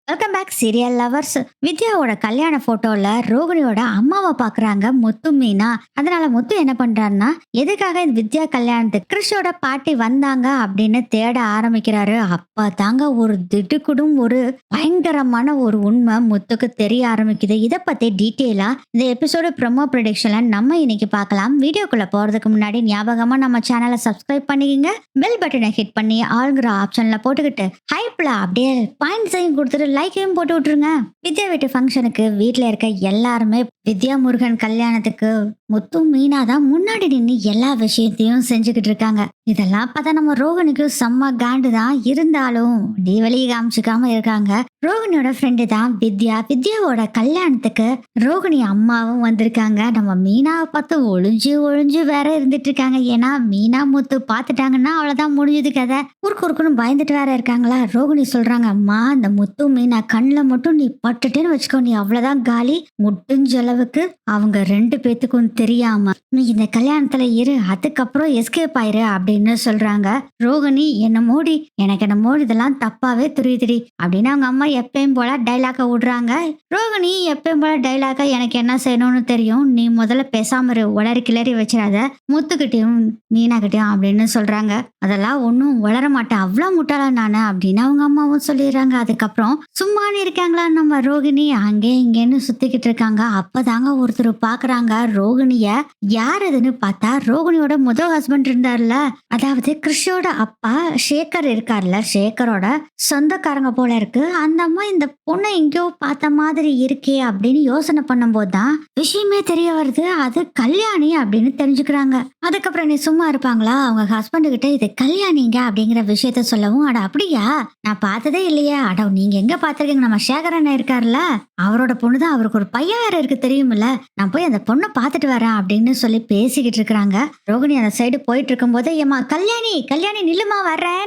Welcome back serial lovers. வித்யாவோட கல்யாண போட்டோல ரோகிணியோட அம்மாவை பாக்குறாங்க முத்து மீனா. அதனால முத்து என்ன பண்றாருன்னா, எதுக்காக இந்த வித்யா கல்யாணத்துக்கு கிறிஷோட பாட்டி வந்தாங்க அப்படின்னு தேட ஆரம்பிக்கிறாரு. அப்ப தாங்க ஒரு திடுக்குடும் ஒரு பயங்கரமான ஒரு உண்மை முத்துக்கு தெரிய ஆரம்பிக்குது. இதை பத்தி டீட்டெயிலா இந்த எபிசோடு ப்ரோமோ ப்ரொடிக்ஷன்ல நம்ம இன்னைக்கு பார்க்கலாம். வீடியோக்குள்ள போறதுக்கு முன்னாடி ஞாபகமா நம்ம சேனலை சப்ஸ்கிரைப் பண்ணிக்கிங்க. பெல் பட்டனை ஹிட் பண்ணி ஆளுங்கிற ஆப்ஷன்ல போட்டுக்கிட்டு ஹைப்ல அப்படியே பாயிண்ட்ஸையும் கொடுத்துட்டு லைக்கையும் போட்டு விட்டுருங்க. வித்யா வீட்டு ஃபங்க்ஷனுக்கு வீட்டுல இருக்க எல்லாருமே வித்யா முருகன் கல்யாணத்துக்கு முத்து மீனா தான் முன்னாடி நின்று எல்லா விஷயத்தையும் செஞ்சுக்கிட்டு இருக்காங்க. இதெல்லாம் பார்த்தா நம்ம ரோகிணிக்கு செம்ம காண்டு தான். இருந்தாலும் வெளியே காமிச்சுக்காம இருக்காங்க. ரோகிணியோட ஃப்ரெண்டு தான் வித்யா. வித்யாவோட கல்யாணத்துக்கு ரோகிணி அம்மாவும் வந்திருக்காங்க. நம்ம மீனாவை பார்த்து ஒளிஞ்சு ஒளிஞ்சு வேற இருந்துட்டு இருக்காங்க. ஏன்னா மீனா முத்து பார்த்துட்டாங்கன்னா அவ்வளவுதான் முடிஞ்சது கதை. குறுக்குன்னு பயந்துட்டு வேற இருக்காங்களா. ரோகிணி சொல்றாங்க, அம்மா இந்த முத்து மீனா கண்ணில் மட்டும் நீ பட்டுட்டேன்னு வச்சுக்கோ, நீ அவ்வளவுதான் காலி. முட்டுஞ்ச அளவுக்கு அவங்க ரெண்டு பேத்துக்கும் தெரியாம நீ இந்த கல்யாணத்துல இரு, அதுக்கப்புறம் எஸ்கேப் ஆயிரு அப்படின்னு சொல்றாங்க. ரோகிணி எனக்கு என்ன மோடி இதெல்லாம் தப்பாவே தெரியுதுடி அப்படின்னு அவங்க அம்மா எப்பயும் போல டைலாக விடுறாங்க. ரோகிணி எப்பயும் போல டைலாக எனக்கு என்ன செய்யணும்னு தெரியும், நீ முதல்ல பேசாம உளறி கிளறி வச்சிடாத முத்துக்கிட்டையும் மீனா கிட்டையும் அப்படின்னு சொல்றாங்க. அதெல்லாம் ஒன்றும் வளர மாட்டேன், அவ்வளவு முட்டாளா நானு அப்படின்னு அவங்க அம்மாவும் சொல்லிடுறாங்க. அதுக்கப்புறம் சும்மானு இருக்காங்களா நம்ம ரோகிணி அங்கே இங்கேன்னு சுத்திக்கிட்டு இருக்காங்க. அப்பதாங்க ஒருத்தர் பாக்குறாங்க ரோகிணிய. யார் அதுன்னு பார்த்தா ரோகிணியோட முதல் ஹஸ்பண்ட் இருந்தார்ல, அதாவது கிறிஷோட அப்பா சேகர் இருக்கார்ல, சேகரோட சொந்தக்காரங்க போல இருக்கு. அந்த அம்மா இந்த பொண்ணை எங்கேயோ பார்த்த மாதிரி இருக்கே அப்படின்னு யோசனை பண்ணும் போதுதான் விஷயமே தெரிய வருது, அது கல்யாணி அப்படின்னு தெரிஞ்சுக்கிறாங்க. அதுக்கப்புறம் நீ சும்மா இருப்பாங்களா, அவங்க ஹஸ்பண்ட் கிட்ட இது கல்யாணிங்க அப்படிங்கிற விஷயத்த சொல்லவும், அட அப்படியா நான் பார்த்ததே இல்லையா, அட நீங்க எங்க பாத்திருக்கீங்க, நம்ம சேகரன் இருக்காருல்ல அவரோட பொண்ணு தான், அவருக்கு ஒரு பையன் வேற இருக்கு தெரியுமில்ல, நான் போய் அந்த பொண்ணை பார்த்துட்டு வரேன் அப்படின்னு சொல்லி பேசிக்கிட்டு இருக்கிறாங்க. ரோகிணி அந்த சைடு போயிட்டு இருக்கும் போது, ஏமா கல்யாணி கல்யாணி நில்லுமா வர்றேன்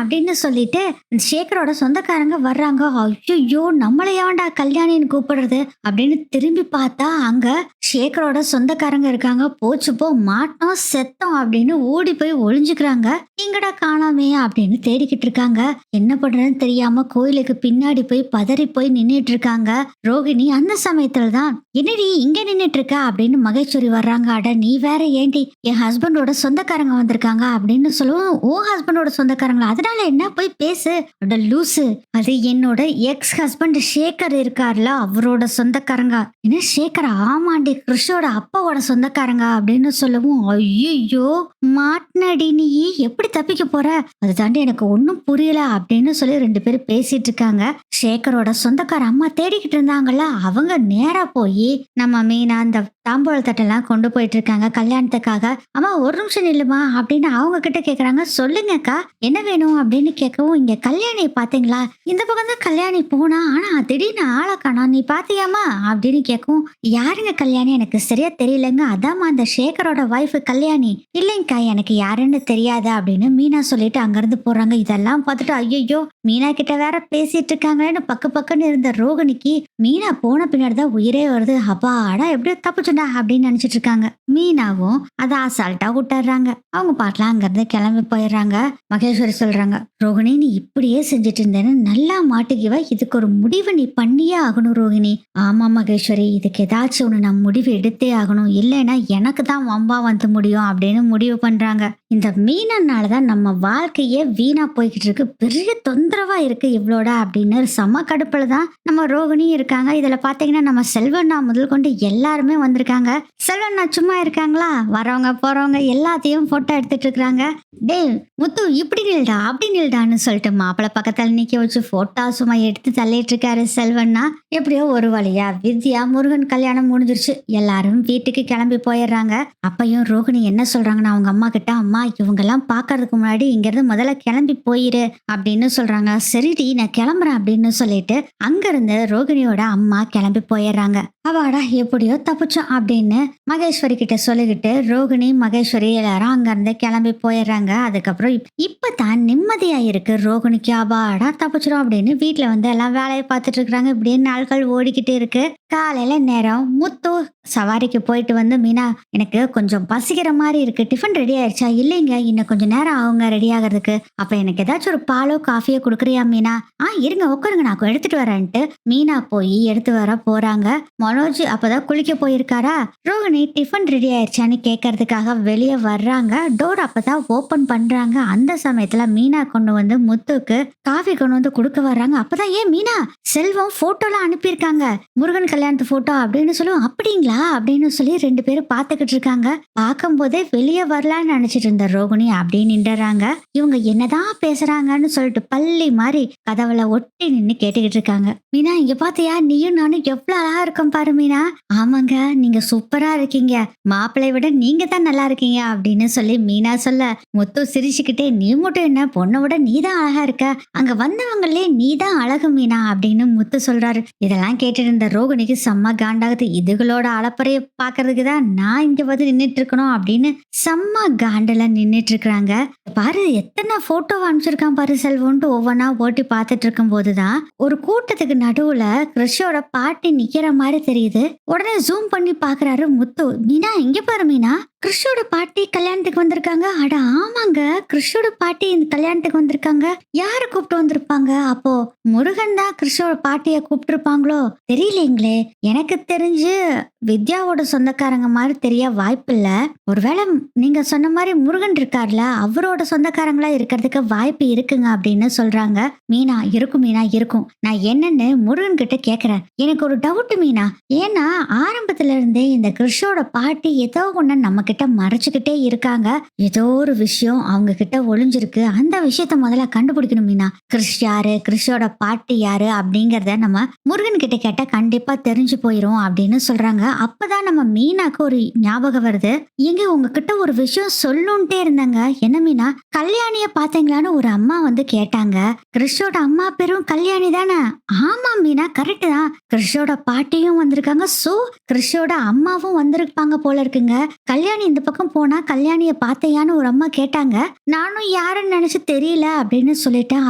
அப்படின்னு சொல்லிட்டு சேகரோட சொந்தக்காரங்க வர்றாங்க. ஐயோ நம்மளை ஏன்டா கல்யாணின்னு கூப்பிடுறது அப்படின்னு திரும்பி பார்த்தா அங்க சேகரோட சொந்தக்காரங்க இருக்காங்க. போச்சு போ மாட்டோம் செத்தோம் அப்படின்னு ஓடி போய் ஒளிஞ்சுக்கிறாங்க. எங்கடா காணாமே அப்படின்னு தேடிக்கிட்டு இருக்காங்க. என்ன பண்றதுன்னு தெரியாம கோயிலுக்கு பின்னாடி போய் பதறி போய் நின்னுட்டு இருக்காங்க ரோகிணி. அந்த சமயத்துலதான் என்னடி இங்க நின்னுட்டு இருக்க அப்படின்னு மகேஸ்வரி வர்றாங்க. அட நீ வேற ஏண்டி, என் ஹஸ்பண்டோட சொந்தக்காரங்க வந்திருக்காங்க அப்படின்னு சொல்லுவோம். ஓ ஹஸ்பண்டோட சொந்தக்காரங்களா, அதனால என்ன போய் பேசு, அட லூசு, அது என்னோட எக்ஸ் ஹஸ்பண்ட் சேகர் இருக்கார்ல அவரோட சொந்தக்காரங்க. என்ன சேகர், ஆமாண்டி கிறிஷோட அப்பாவோட சொந்தக்காரங்க அப்படின்னு சொல்லவும், ஐயோ மாட்டினடி நீ எப்படி தப்பிக்க போற, அது தாண்டி எனக்கு ஒன்னும் புரியல அப்படின்னு சொல்லி ரெண்டு பேரும் பேசிட்டு இருக்காங்க. சேகரோட சொந்தக்கார அம்மா தேடிக்கிட்டு இருந்தாங்கல்ல, அவங்க நேரா போய் நம்ம மீனா அந்த தாம்பூல தட்டெல்லாம் கொண்டு போயிட்டு இருக்காங்க கல்யாணத்துக்காக. அம்மா ஒரு நிமிஷம் நில்லுமா அப்படின்னு அவங்க கிட்ட கேக்குறாங்க. சொல்லுங்கக்கா என்ன வேணும் அப்படின்னு கேட்கவும், இங்க கல்யாணி பாத்தீங்களா, இந்த பக்கம் தான் கல்யாணி போனா, ஆனா திடீர்னு ஆளை காணோம், நீ பாத்தியாமா அப்படின்னு கேட்கவும், யாருங்க கல்யாணி எனக்கு சரியா தெரியலங்க, அதாம்மா அந்த சேகரோட வைஃப் கல்யாணி. இல்லைங்கக்கா எனக்கு யாருன்னு தெரியாது அப்படின்னு மீனா சொல்லிட்டு அங்கிருந்து போறாங்க. இதெல்லாம் பார்த்துட்டு ஐயோ மீனா கிட்ட வேற பேசிட்டு இருக்காங்களேன்னு பக்கன்னு இருந்த ரோகிணிக்கு மீனா போன பின்னாடிதான் உயிரே வருது. அப்பாடா எப்படியோ தப்புச்சுண்டா அப்படின்னு நினைச்சிட்டு இருக்காங்க. மீனாவும் அதை அசால்ட்டா விட்டுறாங்க. அவங்க பாட்டெல்லாம் அங்கிருந்து கிளம்பி போயிடுறாங்க. மகேஸ்வரி சொல்றாங்க, ரோகிணி நீ இப்படியே செஞ்சுட்டு இருந்தேன்னு நல்லா மாட்டுக்குவ, இதுக்கு ஒரு முடிவு நீ பண்ணியே ஆகணும் ரோகிணி. ஆமா மகேஸ்வரி, இதுக்கு ஏதாச்சும் ஒண்ணு நான் முடிவு எடுத்தே ஆகணும், இல்லைன்னா எனக்கு தான் வம்பா வந்து முடியும் அப்படின்னு முடிவு பண்றாங்க. இந்த மீனனாலதான் நம்ம வாழ்க்கையே வீணா போய்கிட்டு இருக்கு, பெரிய தொந்தரவா இருக்கு இவ்வளோட அப்படின்னு செம கடுப்புல தான் நம்ம ரோகிணி இருக்காங்க. இதுல பாத்தீங்கன்னா நம்ம செல்வண்ணா முதல் கொண்டு எல்லாருமே வந்திருக்காங்க. செல்வண்ணா சும்மா இருக்காங்களா, வரவங்க போறவங்க எல்லாத்தையும் போட்டோ எடுத்துட்டு இருக்காங்க. டே முத்து இப்படி நில்டா அப்படி நில்டான்னு சொல்லிட்டு மாப்பிள்ளை பக்கத்துல நிக்க வச்சு போட்டோ சும்மா எடுத்து தள்ளிட்டு இருக்காரு செல்வண்ணா. எப்படியோ ஒரு வழியா வித்யா முருகன் கல்யாணம் முடிஞ்சிருச்சு. எல்லாரும் வீட்டுக்கு கிளம்பி போயிடுறாங்க. அப்பையும் ரோகிணி என்ன சொல்றாங்கன்னா அவங்க அம்மா கிட்ட, அம்மா இவங்க எல்லாம் பாக்குறதுக்கு முன்னாடி இங்க இருந்து முதல்ல கிளம்பி போயிரு அப்படின்னு சொல்றாங்க. சரிடி நான் கிளம்புறேன் அப்படின்னு சொல்லிட்டு அங்க இருந்து ரோகிணியோட அம்மா கிளம்பி போயிடுறாங்க. அவாடா எப்படியோ தப்பிச்சோம் அப்படின்னு மகேஸ்வரி கிட்ட சொல்லிக்கிட்டு ரோகிணி மகேஸ்வரி எல்லாரும் அங்க இருந்து கிளம்பி போயிடுறாங்க. அதுக்கப்புறம் இப்பதான் நிம்மதியா இருக்கு ரோகிணிக்கு. அவாடா தப்பிச்சிடும் அப்படின்னு வீட்டுல வந்து எல்லாம் வேலையை பார்த்துட்டு இருக்காங்க. இப்படியே நாட்கள் ஓடிக்கிட்டே இருக்கு. காலையில நேரம் முத்து சவாரிக்கு போயிட்டு வந்து, மீனா எனக்கு கொஞ்சம் பசிக்கிற மாதிரி இருக்கு, டிஃபன் ரெடி ஆயிடுச்சா? இல்லைங்க, இன்னும் கொஞ்சம் நேரம் ஆகுங்க ரெடி ஆகிறதுக்கு. அப்ப எனக்கு ஏதாச்சும் ஒரு பாலோ காஃபியோ கொடுக்குறியா மீனா? இருங்க உட்காருங்க, நான் எடுத்துட்டு வரேன்ட்டு மீனா போய் எடுத்து வர போறாங்க. மனோஜ் அப்பதான் குளிக்க போயிருக்காரா. ரோகிணி டிஃபன் ரெடி ஆயிடுச்சான்னு கேட்கறதுக்காக வெளியே வர்றாங்க. டோர் அப்பதான் ஓபன் பண்றாங்க. அந்த சமயத்துல மீனா கொண்டு வந்து முத்துக்கு காஃபி கொண்டு வந்து கொடுக்க வர்றாங்க. அப்பதான் ஏன் மீனா, செல்வம் போட்டோலாம் அனுப்பியிருக்காங்க, முருகன் கல்யாணத்து போட்டோ அப்படின்னு சொல்லுவோம். அப்படிங்களா அப்படின்னு சொல்லி 2 பேரும் பார்த்துக்கிட்டு இருக்காங்க. பார்க்கும் போதே வெளியே வரலான்னு நினைச்சிட்டு இருந்த ரோகிணி அப்படின்னு நின்றாங்க. இவங்க என்னதான் பேசுறாங்கன்னு சொல்லிட்டு பள்ளி மாதிரி கதவுல ஒட்டி நின்னு கேட்டுக்கிட்டு இருக்காங்க. மீனா இங்க பாத்தியா, நீயும் நானும் எவ்வளவு அழகா இருக்கோம் பாரு மீனா. ஆமாங்க, நீங்க சூப்பரா இருக்கீங்க, மாப்பிள்ளை விட நீங்க தான் நல்லா இருக்கீங்க அப்படின்னு சொல்லி மீனா சொல்ல, முத்து சிரிச்சுக்கிட்டே நீ மட்டும் என்ன, பொண்ணை விட நீ தான் அழகா இருக்க, அங்க வந்தவங்களே நீ தான் அழகு மீனா அப்படின்னு முத்து சொல்றாரு. இதெல்லாம் கேட்டுட்டு இருந்த ரோகிணிக்கு செம்ம காண்டாகுது. இதுகளோட அளப்பறைய பாக்குறதுக்கு தான் நான் இங்க வந்து நின்னுட்டு இருக்கணும் அப்படின்னு செம்ம காண்டுல நின்னுட்டு இருக்கிறாங்க. பாரு எத்தனை போட்டோ அனுப்பிச்சிருக்கான் பாரு செல்வம்ட்டு ஒவ்வொன்னா ஓட்டி பார்த்துட்டு இருக்கும் போதுதான் ஒரு கூட்டத்துக்கு நடுவுல கிறிஷோட பாட்டி நிக்கிற மாதிரி தெரியுது. உடனே ஜூம் பண்ணி பாக்குறாரு முத்து. மீனா இங்க பாரு மீனா, கிறிஷோட பாட்டி கல்யாணத்துக்கு வந்திருக்காங்க. அட ஆமாங்க, கிறிஷோட பாட்டி இந்த கல்யாணத்துக்கு வந்திருக்காங்க. யாரு கூப்பிட்டு வந்திருப்பாங்க? அப்போ முருகன் தான் கிறிஷோட பாட்டிய கூப்பிட்டு இருப்பாங்களோ தெரியலீங்களே. எனக்கு தெரிஞ்சு வித்யாவோட சொந்தக்காரங்க மாதிரி தெரிய வாய்ப்பு இல்ல. ஒருவேளை நீங்க சொன்ன மாதிரி முருகன் இருக்கார்ல, அவரோட சொந்தக்காரங்களா இருக்கிறதுக்கு வாய்ப்பு இருக்குங்க அப்படின்னு சொல்றாங்க. மீனா இருக்கும் மீனா இருக்கும், நான் என்னன்னு முருகன் கிட்ட கேக்குறேன். எனக்கு ஒரு டவுட் மீனா, ஏன்னா ஆரம்பத்துல இருந்தே இந்த கிறிஷோட பாட்டி ஏதோ ஒண்ணு நம்ம கிட்ட மறைச்சுக்கிட்டே இருக்காங்க. ஏதோ ஒரு விஷயம் அவங்க கிட்ட ஒளிஞ்சிருக்கு. அந்த விஷயத்த முதல்ல கண்டுபிடிக்கணும் மீனா. கிறிஷ் யாரு, கிறிஷோட பாட்டி யாரு அப்படிங்கறத நம்ம முருகன் கிட்ட கேட்டா கண்டிப்பா தெரிஞ்சு போயிரும் அப்படின்னு சொல்றாங்க. அப்பதான் நம்ம மீனாக்கு ஒரு ஞாபகம் வருது. எங்க உங்ககிட்ட ஒரு விஷயம் சொல்லுன்ட்டே இருந்தாங்க. என்ன மீனா, கல்யாணிய பாத்தீங்களான்னு ஒரு அம்மா வந்து கேட்டாங்க. கிறிஷோட அம்மா பேரும் கல்யாணி தானே? ஆமா மீனா, கரெக்ட் தான். கிறிஷோட பாட்டியும் வந்திருக்காங்க. சோ கிறிஷோட அம்மாவும் வந்திருப்பாங்க போல இருக்குங்க. கல்யாணி இந்த பக்கம் போனா கல்யாணிய பாத்தையான்னு ஒரு அம்மா கேட்டாங்க. நானும் யாருன்னு நினைச்சு தெரியல அப்படின்னு சொல்லிட்டேன்.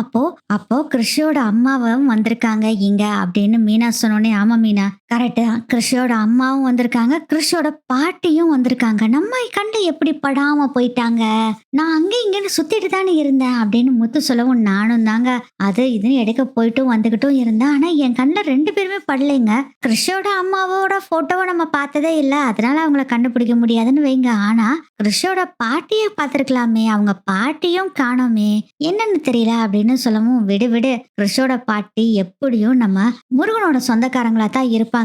அப்போ கிறிஷோட அம்மாவும் வந்திருக்காங்க இங்க அப்படின்னு மீனா சொன்னோடனே, ஆமா மீனா கரெக்ட், கிறிஷோட அம்மாவும் வந்திருக்காங்க, கிறிஷோட பாட்டியும் வந்திருக்காங்க. நம்ம கண்டு எப்படி படாம போயிட்டாங்க. நான் அங்க இங்கன்னு சுத்திட்டு தானே இருந்தேன் அப்படின்னு முத்து சொல்லவும், நானும் தாங்க அது இதுன்னு எடுக்க போயிட்டும் வந்துகிட்டும் இருந்தேன். ஆனா என் கண்ணில் 2 பேருமே படலைங்க. கிறிஷோட அம்மாவோட போட்டோவை நம்ம பார்த்ததே இல்லை, அதனால அவங்கள கண்டுபிடிக்க முடியாதுன்னு வைங்க. ஆனா கிறிஷோட பாட்டியை பார்த்திருக்கலாமே, அவங்க பாட்டியும் காணோமே, என்னன்னு தெரியல அப்படின்னு சொல்லவும், விடு விடு, கிறிஷோட பாட்டி எப்படியும் நம்ம முருகனோட சொந்தக்காரங்களா தான் இருப்பாங்க.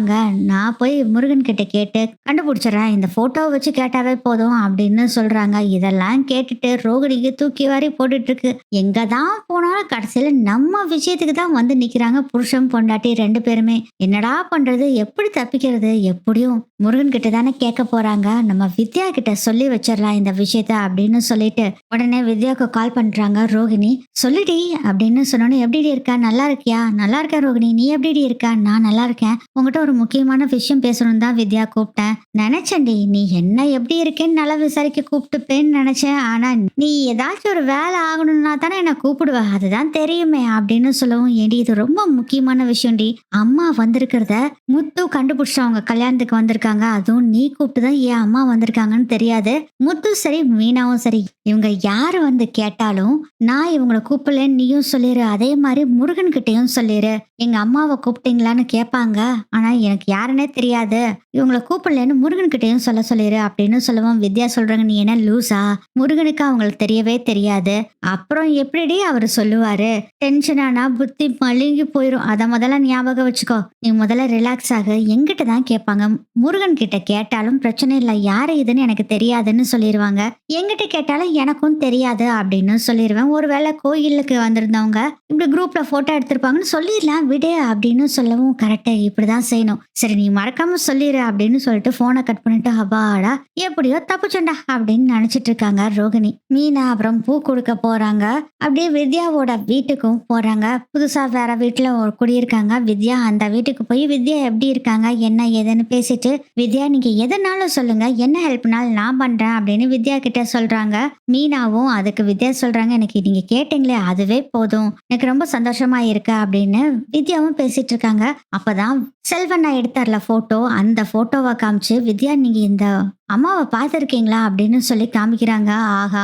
நான் போய் முருகன் கிட்ட கேட்டு கண்டுபிடிச்சிடறேன், இந்த போட்டோவை வச்சு கேட்டாவே போதும் அப்படின்னு சொல்றாங்க. இதெல்லாம் கேட்டுட்டு ரோகிணிக்கு தூக்கி வாரி போட்டுட்டு இருக்கு. எங்க தான் போனாலும் கடைசியில நம்ம விஷயத்துக்கு தான் வந்து நிக்கிறாங்க புருஷன் பொண்டாட்டி 2 பேருமே. என்னடா பண்றது, எப்படி தப்பிக்கிறது? எப்படியும் முருகன் கிட்ட தானே கேட்க போறாங்க, நம்ம வித்யா கிட்ட சொல்லி வச்சிடலாம் இந்த விஷயத்த அப்படின்னு சொல்லிட்டு உடனே வித்யாவுக்கு கால் பண்றாங்க ரோகிணி. சொல்லிடி அப்படின்னு சொன்னோன்னே, எப்படி இருக்கா, நல்லா இருக்கியா? நல்லா இருக்கேன் ரோகிணி, நீ எப்படி இருக்கா? நான் நல்லா இருக்கேன். உங்ககிட்ட ஒரு முக்கியமான விஷயம் பேசணும் தான் வித்யா கூப்பிட்டேன். நினைச்சேன்டி நீ என்ன எப்படி இருக்கேன்னு நல்லா விசாரிக்க கூப்பிட்டுப்பேன்னு நினைச்சேன். ஆனா நீ ஏதாச்சும் ஒரு வேலை ஆகணும்னா தானே என்ன கூப்பிடுவ, அதுதான் தெரியுமே அப்படின்னு சொல்லவும், ஏடி இது ரொம்ப முக்கியமான விஷயம்டி, அம்மா வந்திருக்கிறத முத்து கண்டுபிடிச்சா அவங்க கல்யாணத்துக்கு வந்திருக்காங்க, அதுவும் நீ கூப்பிட்டு தான் ஏன் அம்மா வந்திருக்காங்கன்னு தெரியாது. முத்து சரி மீனாவும் சரி, இவங்க யாரு வந்து கேட்டாலும் நான் இவங்களை கூப்பிடலன்னு நீயும் சொல்லிடு, அதே மாதிரி முருகன் கிட்டையும் சொல்லிடு. எங்க அம்மாவை கூப்பிட்டீங்களான்னு கேட்பாங்க, ஆனா எனக்கு யாருன்னே தெரியாது, இவங்களை கூப்பிடலன்னு முருகன் கிட்டையும் சொல்ல சொல்லிடு அப்படின்னு சொல்லுவோம். வித்யா சொல்றாங்க, நீ என்ன லூசா, முருகனுக்கு அவங்களுக்கு தெரியவே தெரியாது, அப்புறம் எப்படி அவர் சொல்லுவாரு, டென்ஷன் ஆனா புத்தி மழுங்கி போயிரும், அத முதல்ல ஞாபகம் வச்சுக்கோ, நீ முதல்ல ரிலாக்ஸ் ஆகு, எங்கிட்ட தான் கேட்பாங்க, முருகன் கிட்ட கேட்டாலும் பிரச்சனை இல்லை, யாரு இதுன்னு எனக்கு தெரியாதுன்னு சொல்லிடுவாங்க, எங்கிட்ட கேட்டாலும் எனக்கும் தெரியாது அப்படின்னு சொல்லிடுவேன். ஒருவேளை கோயிலுக்கு வந்திருந்தவங்க இப்படி குரூப்ல போட்டோ எடுத்திருப்பாங்கன்னு சொல்லிடலாம் விடு அப்படின்னு சொல்லவும், கரெக்டா இப்படிதான் செய்யணும், சரி நீ மறக்காம சொல்லிடு அப்படின்னு சொல்லிட்டு போனை கட் பண்ணிட்டு, அப்பாடா எப்படியோ தப்புச்சண்டா அப்படின்னு நினைச்சிட்டு இருக்காங்க ரோகிணி. மீனா அப்புறம் பூ கொடுக்க போறாங்க. அப்படியே வித்யாவோட வீட்டுக்கும் போறாங்க. புதுசா வேற வீட்டுல ஒரு குடியிருக்காங்க வித்யா. அந்த வீட்டுக்கு போய் வித்யா எப்படி இருக்காங்க என்ன ஏதுன்னு பேசிட்டு வித்யா நீங்க எதனாலும் சொல்லுங்க, என்ன ஹெல்ப்னாலும் நான் பண்றேன் அப்படின்னு வித்யா கிட்ட சொல்றாங்க. மீனாவும் அதுக்கு வித்யா சொல்றாங்க, எனக்கு நீங்க கேட்டீங்களே அதுவே போதும், எனக்கு ரொம்ப சந்தோஷமா இருக்கு அப்படின்னு வித்யாவும் பேசிட்டு இருக்காங்க. அப்பதான் செல்வண்ணா எடுத்தார்ல போட்டோ, அந்த போட்டோவை காமிச்சு வித்யா நீங்க இந்த அம்மாவை பார்த்துருக்கீங்களா அப்படின்னு சொல்லி காமிக்கிறாங்க. ஆஹா,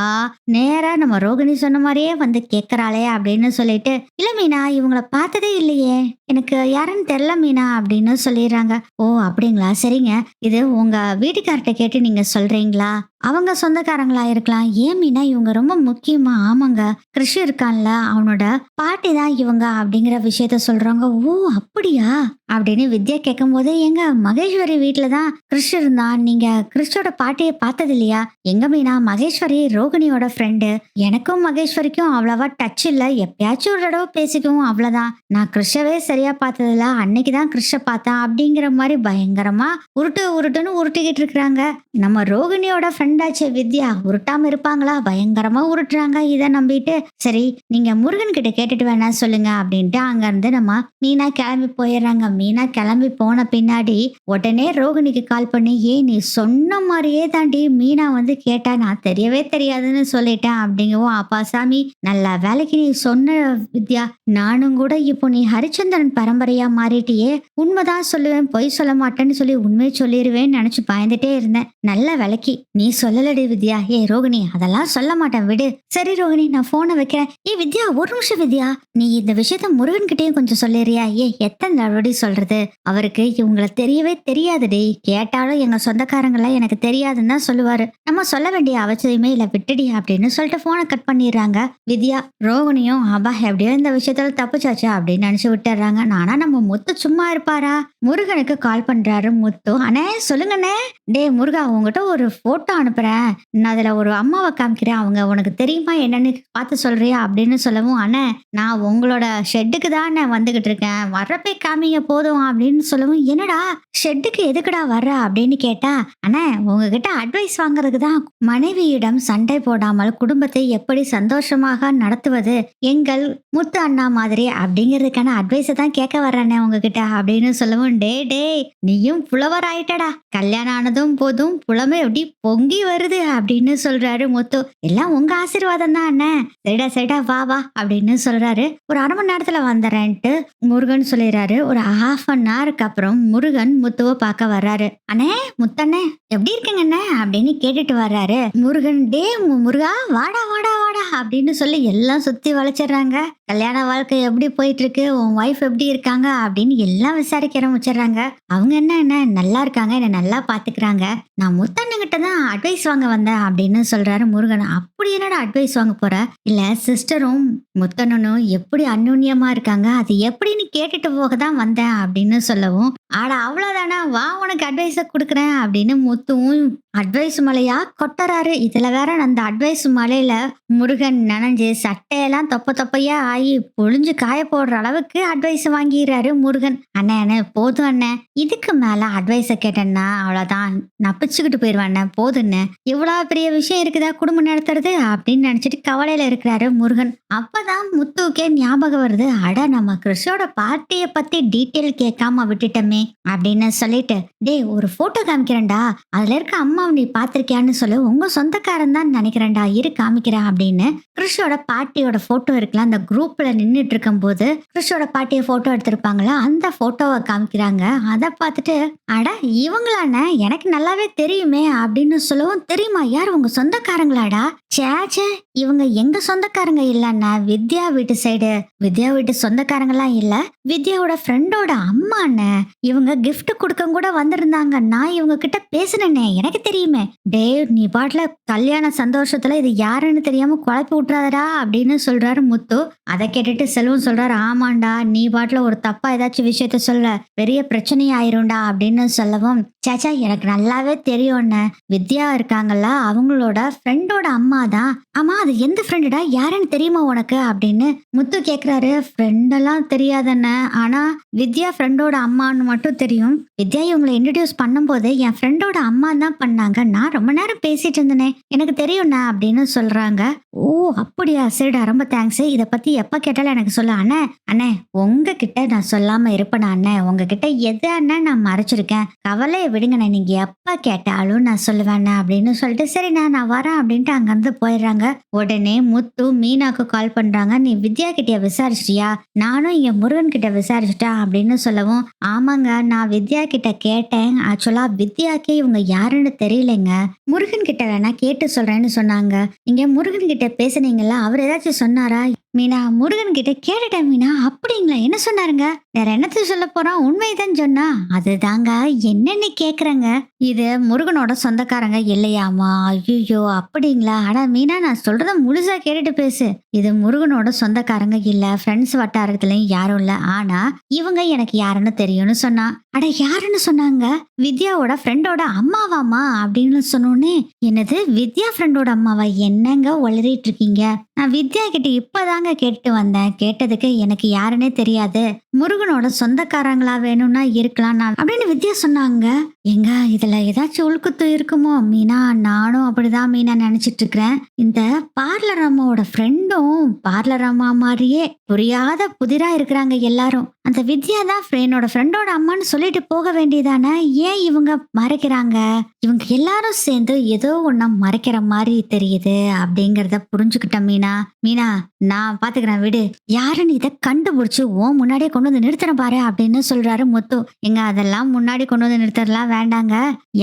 நேரா நம்ம ரோகிணி சொன்ன மாதிரியே வந்து கேட்கறாளே அப்படின்னு சொல்லிட்டு, இல்ல மீனா இவங்கள பார்த்ததே இல்லையே, எனக்கு யாருன்னு தெரியல மீனா அப்படின்னு சொல்லிடுறாங்க. ஓ அப்படிங்களா, சரிங்க, இது உங்க வீட்டுக்கார்ட்ட கேட்டு நீங்க சொல்றீங்களா, அவங்க சொந்தக்காரங்களா இருக்கலாம். ஏன் மீனா இவங்க ரொம்ப முக்கியமா, ஆமாங்க கிருஷி இருக்கான்ல அவனோட பாட்டி தான் இவங்க அப்படிங்கிற விஷயத்த சொல்றாங்க. ஓ அப்படியா அப்படின்னு வித்யா கேட்கும் போது, எங்க மகேஸ்வரி வீட்டுல தான் கிருஷ் இருந்தான், நீங்க கிருஷோட பாட்டியை பார்த்தது இல்லையா? எங்க மீனா, மகேஸ்வரி ரோகிணியோட ஃப்ரெண்டு, எனக்கும் மகேஸ்வரிக்கும் அவ்வளவா டச் இல்ல, எப்பயாச்சும் ஒரு தடவை பேசிக்குவோம் அவ்வளவுதான், நான் கிருஷவே சரியா பார்த்ததில்ல, அன்னைக்குதான் கிருஷ பார்த்தேன் அப்படிங்கிற மாதிரி பயங்கரமா உருட்டுன்னு உருட்டிக்கிட்டு இருக்கிறாங்க. நம்ம ரோகிணியோட ஃப்ரெண்டாச்சே வித்யா, உருட்டாம இருப்பாங்களா, பயங்கரமா உருட்டுறாங்க. இதை நம்பிட்டு சரி நீங்க முருகன் கிட்ட கேட்டுட்டு வேணா சொல்லுங்க அப்படின்ட்டு அங்க இருந்து நம்ம மீனா கிளம்பி போயிடுறாங்க. மீனா கிளம்பி போன பின்னாடி உடனே ரோகிணிக்கு கால் பண்ணி, ஏன் நீ சொன்ன மாதிரியே தாண்டி மீனா வந்து கேட்டா, நான் தெரியவே தெரியாதுன்னு சொல்லிட்டேன் அப்படிங்கவும், அப்பா சாமி நல்ல வேலைக்கு நீ சொன்ன வித்யா, நானும் கூட இப்போ நீ ஹரிச்சந்திரன் பரம்பரையா மாறிட்டியே, உண்மைதான் சொல்லுவேன் பொய் சொல்ல மாட்டேன்னு சொல்லி உண்மையை சொல்லிடுவேன்னு நினைச்சு பயந்துட்டே இருந்தேன், நல்ல வேலைக்கு நீ சொல்லலடி வித்யா. ஏ ரோகிணி அதெல்லாம் சொல்ல மாட்டேன் விடு. சரி ரோகிணி நான் போனை வைக்கிறேன். ஏ வித்யா ஒரு நிமிஷம் வித்யா, நீ இந்த விஷயத்த முருகன் கிட்டயும் கொஞ்சம் சொல்லிடுறியா? ஏ எத்தனை தடவை சொல்றது, அவருக்கு இவங்களை தெரியவே தெரியாதுடி, கேட்டாலும் எங்க சொந்தக்காரங்களாம் எனக்கு தெரியாதுன்னு தான் சொல்லுவாரு, நம்ம சொல்ல வேண்டிய அவசியமே இல்ல விட்டுடி அப்படின்னு சொல்லிட்டு போனை கட் பண்ணிடுறாங்க. வித்யா ரோகிணியும் அப்பா எப்படியோ இந்த விஷயத்துல தப்புச்சாச்சா அப்படின்னு நினைச்சு விட்டுறாங்க. நானா நம்ம முத்து சும்மா இருப்பாரா, முருகனுக்கு கால் பண்றாரு முத்து. அண்ணே சொல்லுங்கண்ணே. டே முருகா உங்ககிட்ட ஒரு போட்டோ அனுப்புறேன், நான் அதுல ஒரு அம்மாவை காமிக்கிறேன், அவங்க உனக்கு தெரியுமா என்னன்னு பார்த்து சொல்றியா அப்படின்னு சொல்லவும், அண்ணே நான் உங்களோட ஷெட்டுக்கு தான் நான் வந்துகிட்டு இருக்கேன், வர்றப்பே காமிங்க போதும் அப்படின்னு சொல்லவும், என்னடா ஷெட்டுக்கு எதுக்குடா வர்ற அப்படின்னு கேட்டா, அண்ணே உங்ககிட்ட அட்வைஸ் வாங்குறதுக்கு தான், மனைவியிடம் சண்டை போடாமல் குடும்பத்தை எப்படி சந்தோஷமாக நடத்துவது எங்கள் முத்து அண்ணா மாதிரி அப்படிங்கிறதுக்கான அட்வைஸை தான் கேட்க வர்றேண்ணே உங்ககிட்ட அப்படின்னு சொல்லவும், டே டே நீயும் புலவர் ஆயிட்டடா, கல்யாணம் ஆனதும் போதும் புலமை எப்படி பொங்கி வருது அப்படின்னு சொல்றாரு முத்து. எல்லாம் உங்க ஆசீர்வாதம் தான் அண்ணன், சரிடா சரிடா வா வா அப்படின்னு சொல்றாரு. ஒரு அரை மணி நேரத்துல வந்துறேன்ட்டு முருகன் சொல்லிடுறாரு. ஒரு ஹாஃப் அன் ஹவருக்கு அப்புறம் முருகன் முத்துவை பார்க்க வர்றாரு. அண்ணே முத்தண்ணே எப்படி இருக்குங்க அண்ணே அப்படின்னு கேட்டுட்டு வர்றாரு. முருகன் டே முருகா வாடா வாடா வாடா அப்படின்னு சொல்லி எல்லாம் சுத்தி வளைச்சிடுறாங்க. கல்யாண வாழ்க்கை எப்படி போயிட்டு இருக்கு, உன் ஒய்ஃப் எப்படி இருக்காங்க அப்படின்னு எல்லாம் விசாரிக்க ஆரம்பிச்சிடுறாங்க. அவங்க என்ன நல்லா இருக்காங்க, என்ன நல்லா பாத்துக்கிறாங்க, நான் முத்தண்ணங்கிட்ட தான் அட்வைஸ் வாங்க வந்தேன் அப்படின்னு சொல்றாரு முருகன். அப்படி என்னடா அட்வைஸ் வாங்க போற, இல்ல சிஸ்டரும் முத்தண்ணனும் எப்படி அந்யோன்யமா இருக்காங்க அது எப்படின்னு கேட்டுட்டு போக தான் வந்தேன் அப்படின்னு சொல்லவும், ஆட அவ்வளவுதானா வா உனக்கு அட்வைஸ கொடுக்குறேன் அப்படின்னு முத்துவும் அட்வைஸ் மலையா கொட்டறாரு. இதுல வேற அந்த அட்வைஸ் மலையில முருகன் நனைஞ்சு சட்டையெல்லாம் தொப்ப தொப்பையா ஆகி பொழிஞ்சு காய போடுற அளவுக்கு அட்வைஸ் வாங்கிடுறாரு முருகன். அண்ணே போதும் அண்ணே, இதுக்கு மேல அட்வைஸ கேட்டேன்னா அவ்வளவுதான் நான் பிச்சுக்கிட்டு போயிருவேன், போதுன்னு இவ்வளவு பெரிய விஷயம் இருக்குதா குடும்பம் நடத்துறது அப்படின்னு நினைச்சிட்டு கவலையில இருக்கிறாரு முருகன். அப்பதான் முத்துக்கே ஞாபகம் வருது, அட நம்ம கிருஷோட பார்ட்டிய பத்தி டீட்டெயில் கேட்காம விட்டுட்டோமே அப்படின்னு சொல்லிட்டு, டே ஒரு போட்டோ காமிக்கிறேன்டா, அதுல இருக்க அம்மா நீ பாத்திருக்கியான்னு சொல்லு, உங்க சொந்தக்காரன் தான் நினைக்கிறேன்டா, இரு காமிக்கிறேன் அப்படின்னு கிருஷோட பாட்டியோட போட்டோ இருக்குல்ல, அந்த குரூப்ல நின்றுட்டு இருக்கும் போது கிருஷோட பாட்டிய போட்டோ எடுத்திருப்பாங்களா, அந்த போட்டோவை காமிக்கிறாங்க. அதை பார்த்துட்டு அட இவங்களான எனக்கு நல்லாவே தெரியுமே அப்படின்னு சொல்லவும், தெரியுமா யார் உங்க சொந்தக்காரங்களாடா, சேச்சே இவங்க எங்க சொந்தக்காரங்க இல்லன்னா வித்யா வீட்டு சைடு, வித்யா வீட்டு சொந்தக்காரங்கலாம் இல்ல, வித்யாவோட ஃப்ரெண்டோட அம்மாண்ணே, இவங்க கிஃப்ட் கொடுக்க கூட வந்திருந்தாங்க, நான் இவங்க கிட்ட பேசினேனே எனக்கு தெரியுமே. டே நீ பாட்டுல கல்யாண சந்தோஷத்துல இது யாருன்னு தெரியாம குழப்பி விட்டுறாதடா அப்படின்னு சொல்றாரு முத்து. அதை கேட்டுட்டு செல்வம் சொல்றாரு, ஆமாண்டா நீ பாட்டுல ஒரு தப்பா ஏதாச்சும் விஷயத்த சொல்ல பெரிய பிரச்சனை ஆயிரும்டா அப்படின்னு சொல்லவும், சேச்சா எனக்கு நல்லாவே தெரியும்ண்ணே, வித்யா இருக்காங்கல்ல அவங்களோட ஃப்ரெண்டோட அம்மா தான். ஆமா அது எந்த ஃப்ரெண்டுடா, யாருன்னு தெரியுமா உனக்கு அப்படின்னு முத்து கேக்குறாரு. ஃப்ரெண்டெல்லாம் தெரியாதண்ணே, ஆனா வித்யா ஃப்ரெண்டோட அம்மான்னு மட்டும் தெரியும். வித்யா இவங்கள இன்ட்ரடியூஸ் பண்ணும்போது என் ஃப்ரெண்டோட அம்மா தான் பண்ணாங்க. நான் ரொம்ப நேரம் பேசிட்டு இருந்தேனே, எனக்கு தெரியும்ண்ணா அப்படின்னு சொல்றாங்க. ஓ அப்படியா, சரிடா, ரொம்ப தேங்க்ஸ். இத பத்தி எப்ப கேட்டாலும் எனக்கு சொல்லு. அண்ணே அண்ணே, உங்ககிட்ட நான் சொல்லாம இருப்பேனா அண்ணே? உங்ககிட்ட எது அண்ணா நான் மறைச்சிருக்கேன்? கவலையை விடுங்கண்ணே, நீங்க எப்ப கேட்டாலும் நான் சொல்லுவேண்ணே அப்படின்னு சொல்லிட்டு, சரிண்ணா நான் வரேன் அப்படின்ட்டு அங்கிருந்து போயிடுறாங்க. உடனே முத்து மீனாக்கு கால் பண்றாங்க. நீ வித்யா கிட்ட விசாரிச்சிட்டியா? நானும் இங்க முருகன் கிட்ட விசாரிச்சுட்டேன் அப்படின்னு சொல்லவும், ஆமாங்க நான் வித்யா கிட்ட கேட்டேன். ஆக்சுவலா வித்யாக்கே இவங்க யாருன்னு தெரியலைங்க. முருகன் கிட்ட வேணா கேட்டு சொல்றேன்னு சொன்னாங்க. நீங்க முருகன் கிட்ட பேசுனீங்கல்ல, அவர் ஏதாச்சும் சொன்னாரா? மீனா, முருகன் கிட்ட கேட்டுட்டேன் மீனா. அப்படிங்களா, என்ன சொன்னாருங்க? வேற என்னத்த சொல்ல போறான், உண்மைதான் சொன்னா. அதுதாங்க என்னன்னு கேக்குறேங்க. இது முருகனோட சொந்தக்காரங்க இல்லையாமா? ஐயோ அப்படிங்களா? அட மீனா, நான் சொல்றத முழுசா கேட்டுட்டு பேசு. இது முருகனோட சொந்தக்காரங்க இல்ல, ஃப்ரெண்ட்ஸ் வட்டாரத்துலயும் யாரும் இல்ல. ஆனா இவங்க எனக்கு யாருன்னு தெரியும்னு சொன்னா. அட யாருன்னு சொன்னாங்க? வித்யாவோட ஃப்ரெண்டோட அம்மாவாமா அப்படின்னு சொன்னோன்னே, என்னது வித்யா ஃப்ரெண்டோட அம்மாவா? என்னங்க உளறிட்டு இருக்கீங்க? நான் வித்யா கிட்ட இப்பதாங்க கேட்டு வந்தேன். கேட்டதுக்கு எனக்கு யாருன்னே தெரியாது, முருகனோட சொந்தக்காரங்களா வேணும்னா இருக்கலாம் நான் அப்படின்னு வித்யா சொன்னாங்க. எங்க இதுல ஏதாச்சும் உள்குத்து இருக்குமோ மீனா? நானும் அப்படிதான் மீனா நினைச்சிட்டு இருக்கிறேன். இந்த பார்லர் அம்மாவோட ஃப்ரெண்டும் பார்லர் அம்மா மாதிரியே புரியாத புதிரா இருக்கிறாங்க எல்லாரும். அந்த வித்யா தான் என்னோட ஃப்ரெண்டோட அம்மான்னு சொல்லிட்டு போக வேண்டியதானே? ஏன் இவங்க மறைக்கிறாங்க? இவங்க எல்லாரும் சேர்ந்து ஏதோ ஒண்ண மறைக்கிற மாதிரி தெரியுது அப்படிங்கறத புரிஞ்சுக்கிட்டேன் மீனா. மீனா, நான் பாத்துக்கிறேன் விடு. யாருன்னு இதை கண்டுபிடிச்சு முன்னாடியே கொண்டு வந்து நிறுத்தின பாரு அப்படின்னு சொல்றாரு முத்து. எங்க அதெல்லாம் முன்னாடி கொண்டு வந்து நிறுத்தலாம் வேண்டாங்க.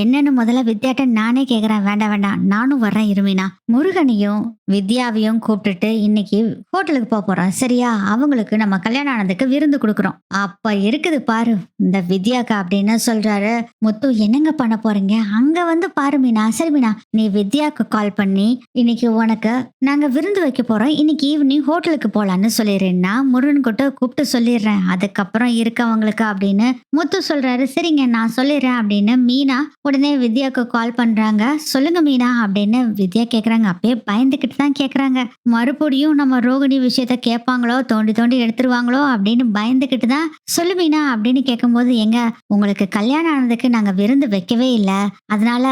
என்னன்னு முதல்ல வித்யாட்ட நானே கேக்குறேன். வேண்டாம் வேண்டாம், நானும் வர்றேன் இருமீனா. முருகனையும் வித்யாவையும் கூப்பிட்டுட்டு இன்னைக்கு ஹோட்டலுக்கு போறோம் சரியா? அவங்களுக்கு நம்ம கல்யாணம் ஆனதுக்கு விருந்து கொடுக்குறோம். அப்ப இருக்குது பாரு இந்த வித்யாக்கா அப்படின்னு சொல்றாரு முத்து. என்னங்க பண்ண போறீங்க? அங்க வந்து பாரு மீனா. சரி மீனா, நீ வித்யாக்கு கால் பண்ணி இன்னைக்கு உனக்கு நாங்க விருந்து வைக்க போறோம், இன்னைக்கு ஈவினிங் ஹோட்டலுக்கு போலான்னு சொல்லிடுறேன்னா முருகன் கிட்ட கூப்பிட்டு சொல்லிடுறேன், அதுக்கப்புறம் இருக்கவங்களுக்கு அப்படின்னு முத்து சொல்றாரு. சரிங்க நான் சொல்லிடுறேன் அப்படின்னு மீனா உடனே வித்யாக்கு கால் பண்றாங்க. சொல்லுங்க மீனா அப்படின்னு வித்யா கேக்குறாங்க. அப்பயே பயந்துகிட்டு தான் கேக்குறாங்க. மறுபடியும் நம்ம ரோகிணி விஷயத்த கேட்பாங்களோ, தோண்டி தோண்டி எடுத்துருவாங்களோ அப்படின்னு பயந்துகிட்டு தான் சொல்லு மீனா அப்படின்னு கேட்கும்போது, எங்க உங்களுக்கு கல்யாணம் ஆனதுக்கு நாங்க விருந்து வைக்கவே இல்லை, அதனால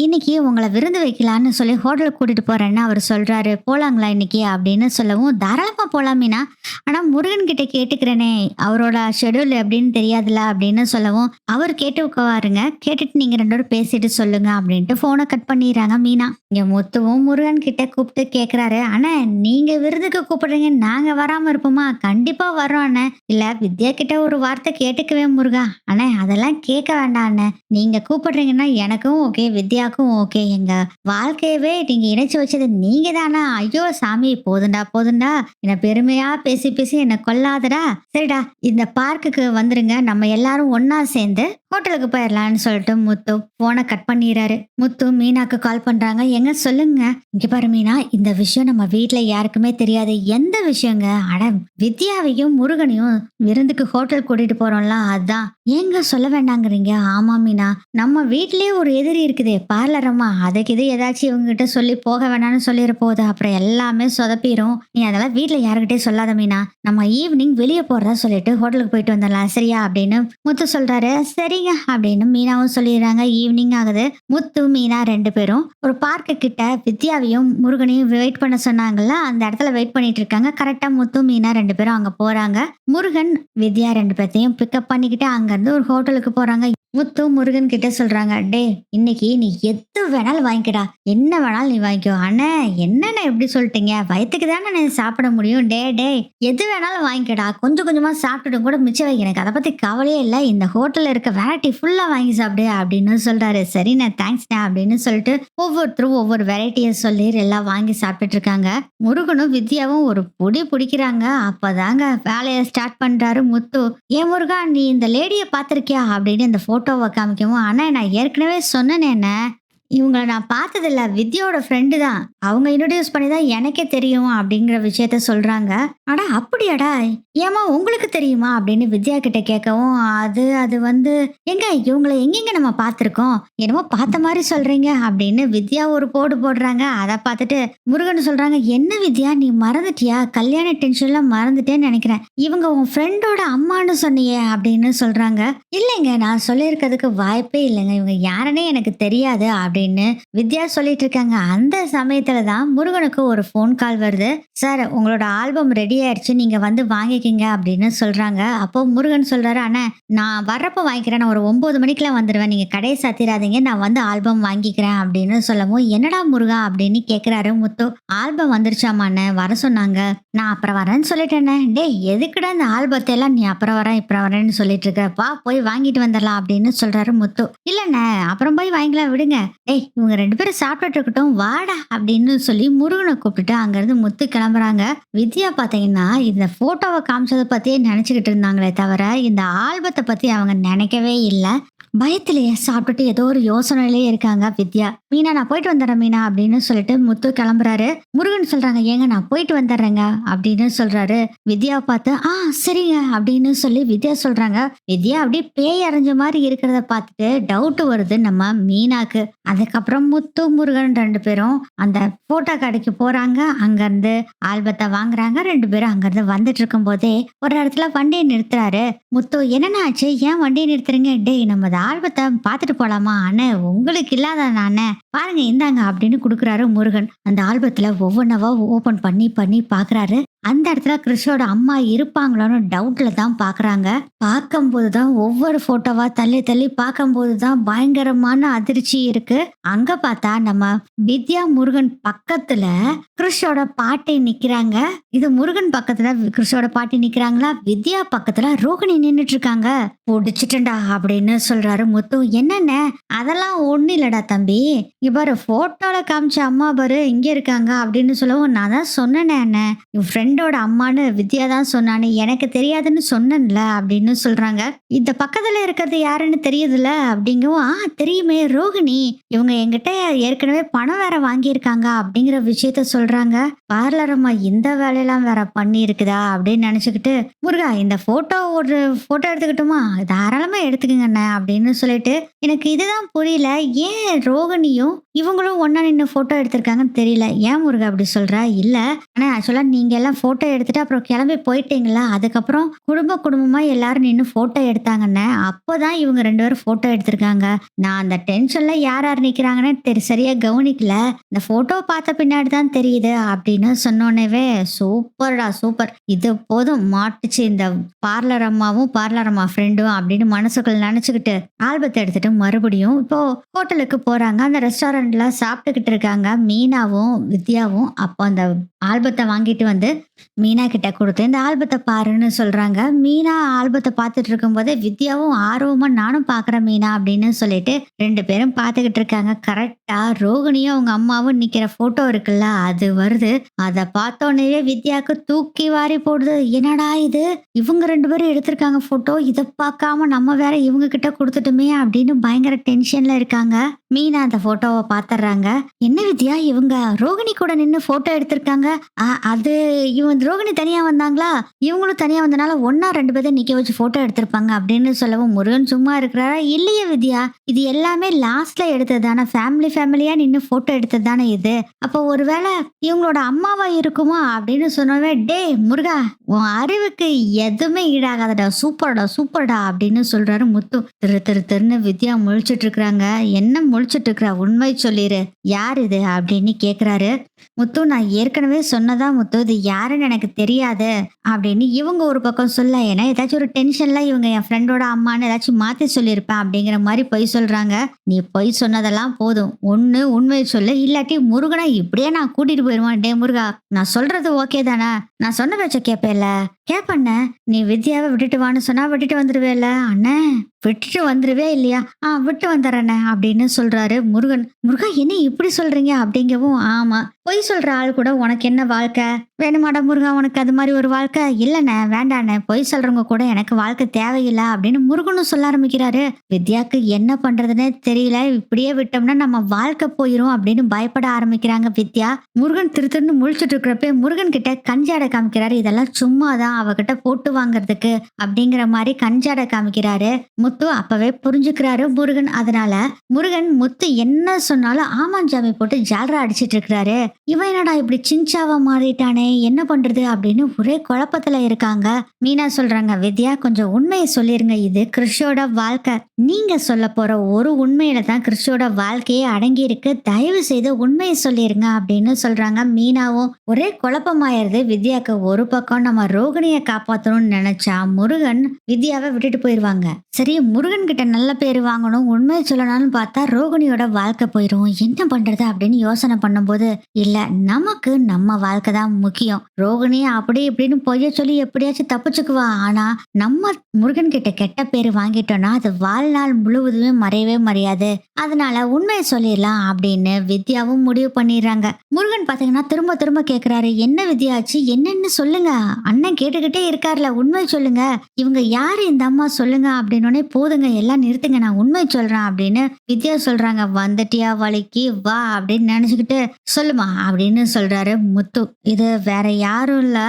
இன்னைக்கு உங்களை விருந்து வைக்கலான்னு சொல்லி ஹோட்டலுக்கு கூட்டிட்டு போறேன்னு அவர் சொல்றாரு. போலாங்களா இன்னைக்கு அப்படின்னு சொல்லவும், தாராளமா போலாம் மீனா, ஆனா முருகன் கிட்ட கேட்டுக்கிறேனே, அவரோட ஷெடியூல் எப்படின்னு தெரியாதுல அப்படின்னு சொல்லவும், அவர் கேட்டுக்குவாருங்க, கேட்டுட்டு நீங்க ரெண்டு பேரும் பேசிட்டு சொல்லுங்க அப்படின்ட்டு போனை கட் பண்ணிடுறாங்க மீனா. இங்க முத்துவும் முருகன் கிட்ட கூப்பிட்டு கேக்குறாரு. அண்ணா நீங்க விருதுக்கு கூப்பிடுறீங்க, நாங்க வராம இருப்போமா? கண்டிப்பா வர்றோம் அண்ணே. இல்ல வித்யா கிட்ட ஒரு வார்த்தை கேட்டுக்கவே முருகா. அண்ணே அதெல்லாம் கேட்க வேண்டாம் அண்ணே, நீங்க கூப்பிடுறீங்கன்னா எனக்கும் ஓகே, வித்யாக்கும் ஓகே. எங்க வாழ்க்கையவே நீங்க இணைச்சு வச்சது நீங்க தானா? ஐயோ சாமி, போதுண்டா போதுண்டா, என்ன பெருமையா பேசி பேசி என்ன கொல்லாதடா. சரிடா, இந்த பார்க்குக்கு வந்துருங்க, நம்ம எல்லாரும் ஒன்னா சேர்ந்து ஹோட்டலுக்கு போயிடலாம்னு சொல்லிட்டு முத்து போனை கட் பண்ணிடுறாரு. முத்து மீனாக்கு கால் பண்றாங்க. எங்க சொல்லுங்க. இங்க பாரு மீனா, இந்த விஷயம் நம்ம வீட்டுல யாருக்குமே தெரியாது. எந்த விஷயங்க? அட வித்யாவையும் முருகனையும் விருந்துக்கு ஹோட்டல் கூட்டிட்டு போறோம்ல, அதான். ஏங்க சொல்ல வேண்டாங்கிறீங்க? ஆமா மீனா, நம்ம வீட்லயே ஒரு எதிரி இருக்குதே பார்லர் அம்மா, அதுக்கு இது ஏதாச்சும் இவங்க கிட்ட சொல்லி போக வேணாம்னு சொல்லிட போகுது, அப்புறம் எல்லாமே சொதப்பிரும். நீ அதெல்லாம் வீட்டுல யாருக்கிட்டே சொல்லாத மீனா, நம்ம ஈவினிங் வெளியே போறதா சொல்லிட்டு ஹோட்டலுக்கு போயிட்டு வந்துடலாம் சரியா அப்படின்னு முத்து சொல்றாரு. சரிங்க அப்படின்னு மீனாவும் சொல்லிடுறாங்க. ஈவினிங் ஆகுது. முத்து மீனா ரெண்டு பேரும் ஒரு பார்க்கு கிட்ட வித்யாவையும் முருகனையும் வெயிட் பண்ண சொன்னாங்கல்ல, அந்த இடத்துல வெயிட் பண்ணிட்டு இருக்காங்க. கரெக்டா முத்து மீனா ரெண்டு பேரும் அங்க போறாங்க. முருகன் வித்யா ரெண்டு பேர்த்தையும் பிக்கப் பண்ணிக்கிட்டு அங்க இருந்து ஒரு ஹோட்டலுக்கு போறாங்க. முத்து முருகன் கிட்ட சொல்றாங்க. டே இன்னைக்கு நீ எது வேணாலும் வாங்கிக்கடா, என்ன வேணாலும் நீ வாங்கிக்கோ. அண்ணே என்னண்ணே எப்படி சொல்லிட்டீங்க? வயிற்றுக்கு தானே நான் சாப்பிட முடியும். டே டே எது வேணாலும் வாங்கிக்கடா, கொஞ்சம் கொஞ்சமா சாப்பிட்டுட்டு கூட மிச்சம் வைக்க, எனக்கு அதை பத்தி கவலையே இல்லை, இந்த ஹோட்டல்ல இருக்க வெரைட்டி ஃபுல்லா வாங்கி சாப்பிடு அப்படின்னு சொல்றாரு. சரிண்ணே தேங்க்ஸ்ண்ணே அப்படின்னு சொல்லிட்டு ஒவ்வொருத்தரும் ஒவ்வொரு வெரைட்டியை சொல்லி எல்லாம் வாங்கி சாப்பிட்டுட்டு இருக்காங்க. முருகனும் வித்யாவும் ஒரு பொடி பிடிக்கிறாங்க. அப்பதாங்க வேலையை ஸ்டார்ட் பண்றாரு முத்து. ஏன் முருகா, நீ இந்த லேடியை பார்த்திருக்கியா அப்படின்னு இந்த போட்டோவை காமிக்கவும், ஆனா நான் ஏற்கனவே சொன்னேனே, இவங்கள நான் பார்த்ததில்ல. வித்யாவோட ஃப்ரெண்டு தான். அவங்க இன்ட்ரோடியூஸ் பண்ணி தான் எனக்கே தெரியும் அப்படிங்கிற விஷயத்த சொல்றாங்க. அட அப்படியாடா! ஏம்மா உங்களுக்கு தெரியுமா? அப்படின்னு வித்யா கிட்ட கேட்கவும், அது வந்து ஏங்க இவங்கள எங்கேங்க நம்ம பார்த்துருக்கோம்? என்னமோ பார்த்த மாரி சொல்றீங்க அப்படின்னு வித்யா ஒரு போடு போடுறாங்க. அத பார்த்துட்டு முருகன் சொல்றாங்க, "என்ன வித்யா நீ மறந்துட்டியா? கல்யாண டென்ஷன்ல மறந்துட்டேன்னு நெனைக்கிறேன். இவங்க உன் ஃப்ரெண்டோட அம்மான்னு சொன்னியே" அப்படின்னு சொல்றாங்க. "இல்லைங்க நான் சொல்லியிருக்கிறதுக்கு வாய்ப்பே இல்லைங்க. இவங்க யாருன்னே எனக்கு தெரியாது" அப்படின்னு வித்யா சொல்லிட்டு இருக்காங்க. அந்த சமயத்துல தான் முருகனுக்கு ஒரு ஃபோன் கால் வருது. "சார் உங்களோட ஆல்பம் ரெடி ஆயிடுச்சு. நீங்க வந்து வாங்கிக்கங்க" அப்படின்னு சொல்றாங்க. அப்போ முருகன் சொல்றாரு, "அண்ணா நான் வர்றப்போ வாங்கிக்கிறேன். நான் ஒரு 9 மணிக்கெல்லாம் வந்துருவேன். நீங்க கடைய சாத்திராதீங்க. நான் வந்து ஆல்பம் வாங்கிக்கிறேன்" அப்படின்னு சொல்லவும், "என்னடா முருகா?" அப்படின்னு கேட்கிறாரு முத்து. "ஆல்பம் வந்துருச்சாமா அண்ணே, வர சொன்னாங்க. நான் அப்புறம் வரேன்னு சொல்லிட்டேனே." "டேய் எதுக்குடா இந்த ஆல்பத்தை எல்லாம் நீ அப்புறம் வரேன் இப்புறம் வரேன்னு சொல்லிட்டு இருக்க? வா போய் வாங்கிட்டு வந்துடலாம்" அப்படின்னு சொல்றாரு முத்து. "இல்லண்ணே அப்புறம் போய் வாங்கிக்கலாம் விடுங்க. டேய் இவங்க 2 பேரும் சாப்பிட்டுட்டு இருக்கட்டும் வாடா" அப்படின்னு சொல்லி முருகனை கூப்பிட்டுட்டு அங்கிருந்து முத்து கிளம்புறாங்க. வித்யா பாத்தீங்கன்னா இந்த போட்டோவை காமிச்சதை பத்தியே நினைச்சுக்கிட்டு இருந்தாங்களே தவிர இந்த ஆல்பத்தை பத்தி அவங்க நினைக்கவே இல்லை. பயத்திலேயே சாப்பிட்டுட்டு ஏதோ ஒரு யோசனையிலேயே இருக்காங்க வித்யா. "மீனா நான் போயிட்டு வந்துடுறேன் மீனா" அப்படின்னு சொல்லிட்டு முத்து கிளம்புறாரு. முருகன் சொல்றாங்க, "ஏங்க நான் போயிட்டு வந்துடுறேங்க" அப்படின்னு சொல்றாரு. வித்யாவை பார்த்து, சரிங்க" அப்படின்னு சொல்லி வித்யா சொல்றாங்க. வித்யா அப்படியே பேய் அரைஞ்ச மாதிரி இருக்கிறத பார்த்துட்டு டவுட் வருது நம்ம மீனாக்கு. அதுக்கப்புறம் முத்து முருகன் 2 பேரும் அந்த போட்டோ கடைக்கு போறாங்க. அங்க இருந்து ஆல்பத்தை வாங்குறாங்க. 2 பேரும் அங்க இருந்து வந்துட்டு இருக்கும் போதே ஒரு இடத்துல வண்டியை நிறுத்துறாரு. முத்து, "என்னென்ன ஆச்சு? ஏன் வண்டியை நிறுத்துறீங்க?" "டேய் நம்ம ஆல்பத்தை பார்த்துட்டு போலாமா?" "அண்ணே உங்களுக்கு இல்லாத அண்ணே பாருங்க இந்தாங்க" அப்படின்னு கொடுக்குறாரு முருகன். அந்த ஆல்பத்துல ஒவ்வொன்னவா ஓபன் பண்ணி பண்ணி பாக்குறாரு. அந்த இடத்துல கிறிஷோட அம்மா இருப்பாங்களோன்னு டவுட்ல தான் பாக்குறாங்க. பார்க்கும்போது தான் ஒவ்வொரு போட்டோவா தள்ளி தள்ளி பார்க்கும்போது தான் பயங்கரமான அதிர்ச்சி இருக்கு. அங்க பார்த்தா நம்ம வித்யா முருகன் பக்கத்துல கிறிஷோட பாட்டி நிக்கிறாங்க. இது முருகன் பக்கத்துல கிறிஷோட பாட்டி நிக்கிறாங்களா, வித்யா பக்கத்துல ரோகிணி நின்னுட்டு இருக்காங்க. "புடிச்சிட்டேன்டா" அப்படின்னு சொல்றாரு முத்து. "என்னென்ன அதெல்லாம் ஒண்ணு இல்லடா தம்பி, இங்க பாரு போட்டோல காமிச்ச அம்மா பாரு இங்க இருக்காங்க" அப்படின்னு சொல்லவும், "நான் தான் சொன்னேனே அண்ணே, என் ஃப்ரெண்டோட அம்மான்னு வித்யா தான் சொன்னானே, எனக்கு தெரியாதுன்னு சொன்னேன்ல" அப்படின்னு சொல்றாங்க. "இந்த பக்கத்துல இருக்கிறது யாருன்னு தெரியுதுல" அப்படிங்கவும், தெரியுமே ரோகிணி, இவங்க என்கிட்ட ஏற்கனவே பணம் வேற வாங்கியிருக்காங்க" அப்படிங்கிற விஷயத்த சொல்றாங்க. பார்லர் அம்மா இந்த வேலையெல்லாம் வேற பண்ணி இருக்குதா அப்படின்னு நினைச்சுக்கிட்டு, "முருகா இந்த ஒரு போட்டோ எடுத்துக்கிட்டுமா?" "தாராளமா எடுத்துக்கங்க அண்ணே" அப்படின்னு சொல்லிட்டு, "எனக்கு இதுதான் புரியல, ஏன் ரோகிணியும் இவங்களும் ஒண்ணா நின்னு போட்டோ எடுத்திருக்காங்கன்னு தெரியல." "ஏன் முருகா அப்படி சொல்ற?" "இல்ல ஆனா ஆக்சுவலா நீங்க எல்லாம் போட்டோ எடுத்துட்டு அப்புறம் கிளம்பி போயிட்டீங்களா, அதுக்கப்புறம் குடும்பமா எல்லாரும் நின்னு போட்டோ எடுத்தாங்கண்ணே, அப்போதான் இவங்க 2 பேரும் போட்டோ எடுத்திருக்காங்க. நான் அந்த டென்ஷன்ல யார் யார் நிக்கிறாங்கன்னு சரியா கவனிக்கல. இந்த போட்டோ பார்த்த பின்னாடி தான் தெரியுது" அப்படின்னு சொன்னோன்னே, "சூப்பர்டா சூப்பர், இது போதும் மாட்டுச்சு இந்த பார்லர் அம்மாவும் பார்லர் அம்மா ஃப்ரெண்டும்" அப்படின்னு மனசுக்குள்ள நினைச்சுக்கிட்டு ஆல்பத்தை எடுத்துட்டு மறுபடியும் இப்போ ஹோட்டலுக்கு போறாங்க. அந்த ரெஸ்டாரண்ட்ல சாப்பிட்டுக்கிட்டு இருக்காங்க மீனாவும் வித்யாவும். அப்போ அந்த ஆல்பத்தை வாங்கிட்டு வந்து மீனா கிட்ட கொடுத்து, "இந்த ஆல்பத்தை பாருன்னு" சொல்றாங்க. மீனா ஆல்பத்தை பார்த்துட்டு இருக்கும்போது வித்யாவும் ஆர்வமா, "நானும் பாக்குறேன் மீனா" அப்படின்னு சொல்லிட்டு 2 பேரும் பார்த்துக்கிட்டு இருக்காங்க. கரெக்டா ரோகிணியும் அவங்க அம்மாவும் நிக்கிற போட்டோ இருக்குல்ல அது வருது. அதை பார்த்தோன்னே வித்யாக்கு தூக்கி வாரி போடுது. என்னடா இது, இவங்க 2 பேரும் எடுத்திருக்காங்க போட்டோ, இதை பார்க்காம நம்ம வேற இவங்க கிட்ட கொடுத்துட்டுமே அப்படின்னு பயங்கர டென்ஷன்ல இருக்காங்க. மீனா அந்த போட்டோவை பாத்துறாங்க. "என்ன வித்யா இவங்க ரோகிணி கூட நின்னு போட்டோ எடுத்திருக்காங்க. அது இவங்க ரோகிணி தனியா வந்தாங்களா, இவங்களும் தனியா வந்தனால ஒன்னா 2 பேரும் நிக்க வச்சு போட்டோ எடுத்திருப்பாங்க" அப்படின்னு சொல்லவும் முருகன் சும்மா இருக்கிறாரா, "இல்லையே வித்யா, இது எல்லாமே லாஸ்ட்ல எடுத்தது தானே, ஃபேமிலியா நின்னு போட்டோ எடுத்தது தானே இது. அப்போ ஒருவேளை இவங்களோட அம்மாவா இருக்குமா" அப்படின்னு சொன்னவே, "டேய் முருகா உன் அறிவுக்கு எதுவுமே ஈடாகாதடா, சூப்பர்டா அப்படின்னு சொல்றாரு முத்து. திருன்னு வித்யா முழிச்சிட்டு இருக்கிறாங்க. "என்ன முழிச்சிட்டு இருக்கிற, உண்மை சொல்லிரு, யார் இது?" அப்படின்னு கேக்குறாரு. முத்து, "நான் ஏற்கனவே சொன்னதா முத்து, இது யாருன்னு எனக்கு தெரியாது" அப்படின்னு இவங்க ஒரு பக்கம் சொல்ல, ஏன்னா ஏதாச்சும் ஒரு டென்ஷன்ல இவங்க என் ஃப்ரெண்டோட அம்மான்னு ஏதாச்சும் மாத்தி சொல்லியிருப்பேன் அப்படிங்கிற மாதிரி பொய் சொல்றாங்க. "நீ பொய் சொன்னதெல்லாம் போதும், ஒண்ணு உண்மையை சொல்லு, இல்லாட்டி முருகனை இப்படியே நான் கூட்டிட்டு போயிருவேன்." "டே முருகா நான் சொல்றது ஓகே தானே, நான் சொன்ன பேச்ச கேட்பேல, கேப்பண்ணே, நீ வித்யாவை விட்டுட்டு வான்னு சொன்னா விட்டுட்டு வந்துருவேல அண்ணே, விட்டுட்டு வந்துருவே இல்லையா? விட்டு வந்துடுறேண்ணே அப்படின்னு சொல்றாரு முருகன். முருகா என்ன இப்படி சொல்றீங்க அப்படிங்கவும், ஆமா பொய் சொல்ற ஆள் கூட உனக்கு என்ன வாழ்க்கை வேணுமாடா முருகா, உனக்கு அது மாதிரி ஒரு வாழ்க்கை இல்லைண்ணே, வேண்டாண்ணே, பொய் சொல்றவங்க கூட எனக்கு வாழ்க்கை தேவையில்லை அப்படின்னு முருகனும் சொல்ல ஆரம்பிக்கிறாரு. வித்யாக்கு என்ன பண்றதுன்னே தெரியல, இப்படியே விட்டோம்னா நம்ம வாழ்க்கை போயிரும் அப்படின்னு பயப்பட ஆரம்பிக்கிறாங்க வித்யா. முருகன் திருன்னு முழிச்சிட்டு இருக்கிறப்ப முருகன் கிட்ட கஞ்சாடை காமிக்கிறாரு. இதெல்லாம் சும்மாதான் அவகிட்ட போட்டு வாங்குறதுக்கு அப்படிங்கிற மாதிரி கஞ்சாடை காமிக்கிறாரு. முத்து அப்பவே புரிஞ்சுக்கிறாரு முருகன். அதனால முருகன் முத்து என்ன சொன்னாலும் ஆமாஞ்சாமி போட்டு ஜாலரா அடிச்சிட்டு இருக்கிறாரு. இவன் என்னடா இப்படி சின்சாவா மாறிட்டானே, என்ன பண்றது அப்படின்னு ஒரே குழப்பத்துல இருக்காங்க. மீனா சொல்றாங்க, வித்யா கொஞ்சம் உண்மையை சொல்லிருங்க, இது கிறிஷோட வாழ்க்கை, நீங்க சொல்ல போற ஒரு உண்மையில தான் கிறிஷோட வாழ்க்கையே அடங்கி இருக்கு, தயவு செய்து உண்மையை சொல்லிருங்க அப்படின்னு சொல்றாங்க. மீனாவும் ஒரே குழப்பமாயிருது வித்யாக்கு. ஒரு பக்கம் நம்ம ரோகிணியை காப்பாத்தணும்னு நினைச்சா முருகன் வித்யாவை விட்டுட்டு போயிருவாங்க. சரி, முருகன் கிட்ட நல்ல பேர் வாங்கணும், உண்மையை சொல்லணும்னு பார்த்தா ரோகிணியோட வாழ்க்கை போயிரும், என்ன பண்றது அப்படின்னு யோசனை பண்ணும்போது, இல்ல நமக்கு நம்ம வாழ்க்கை தான் முக்கியம், ரோகிணியை அப்படி இப்படின்னு பொய்ய சொல்லி எப்படியாச்சும் தப்பிச்சுக்குவா, ஆனா நம்ம முருகன் கிட்ட கெட்ட பேர் வாங்கிட்டோம்னா அது வாழ்நாள் முழுவதுமே மறையவே மறையாது, அதனால உண்மையை சொல்லிடலாம் அப்படின்னு வித்யாவும் முடிவு பண்ணிடுறாங்க. முருகன் பாத்தீங்கன்னா திரும்ப திரும்ப கேக்குறாரு, என்ன வித்யாச்சு, என்னன்னு சொல்லுங்க, அண்ணன் கேட்டுக்கிட்டே இருக்காருல, உண்மை சொல்லுங்க, இவங்க யாரு இந்த அம்மா சொல்லுங்க அப்படின்னோடனே, போதுங்க எல்லாம் நிறுத்துங்க, நான் உண்மை சொல்றேன் அப்படின்னு வித்யா சொல்றாங்க. வந்துட்டியா வலிக்கு வா அப்படின்னு நினைச்சுக்கிட்டு சொல்லுமா அப்படின்னு சொல்றாரு முத்து. இது வேற யாரும் இல்ல,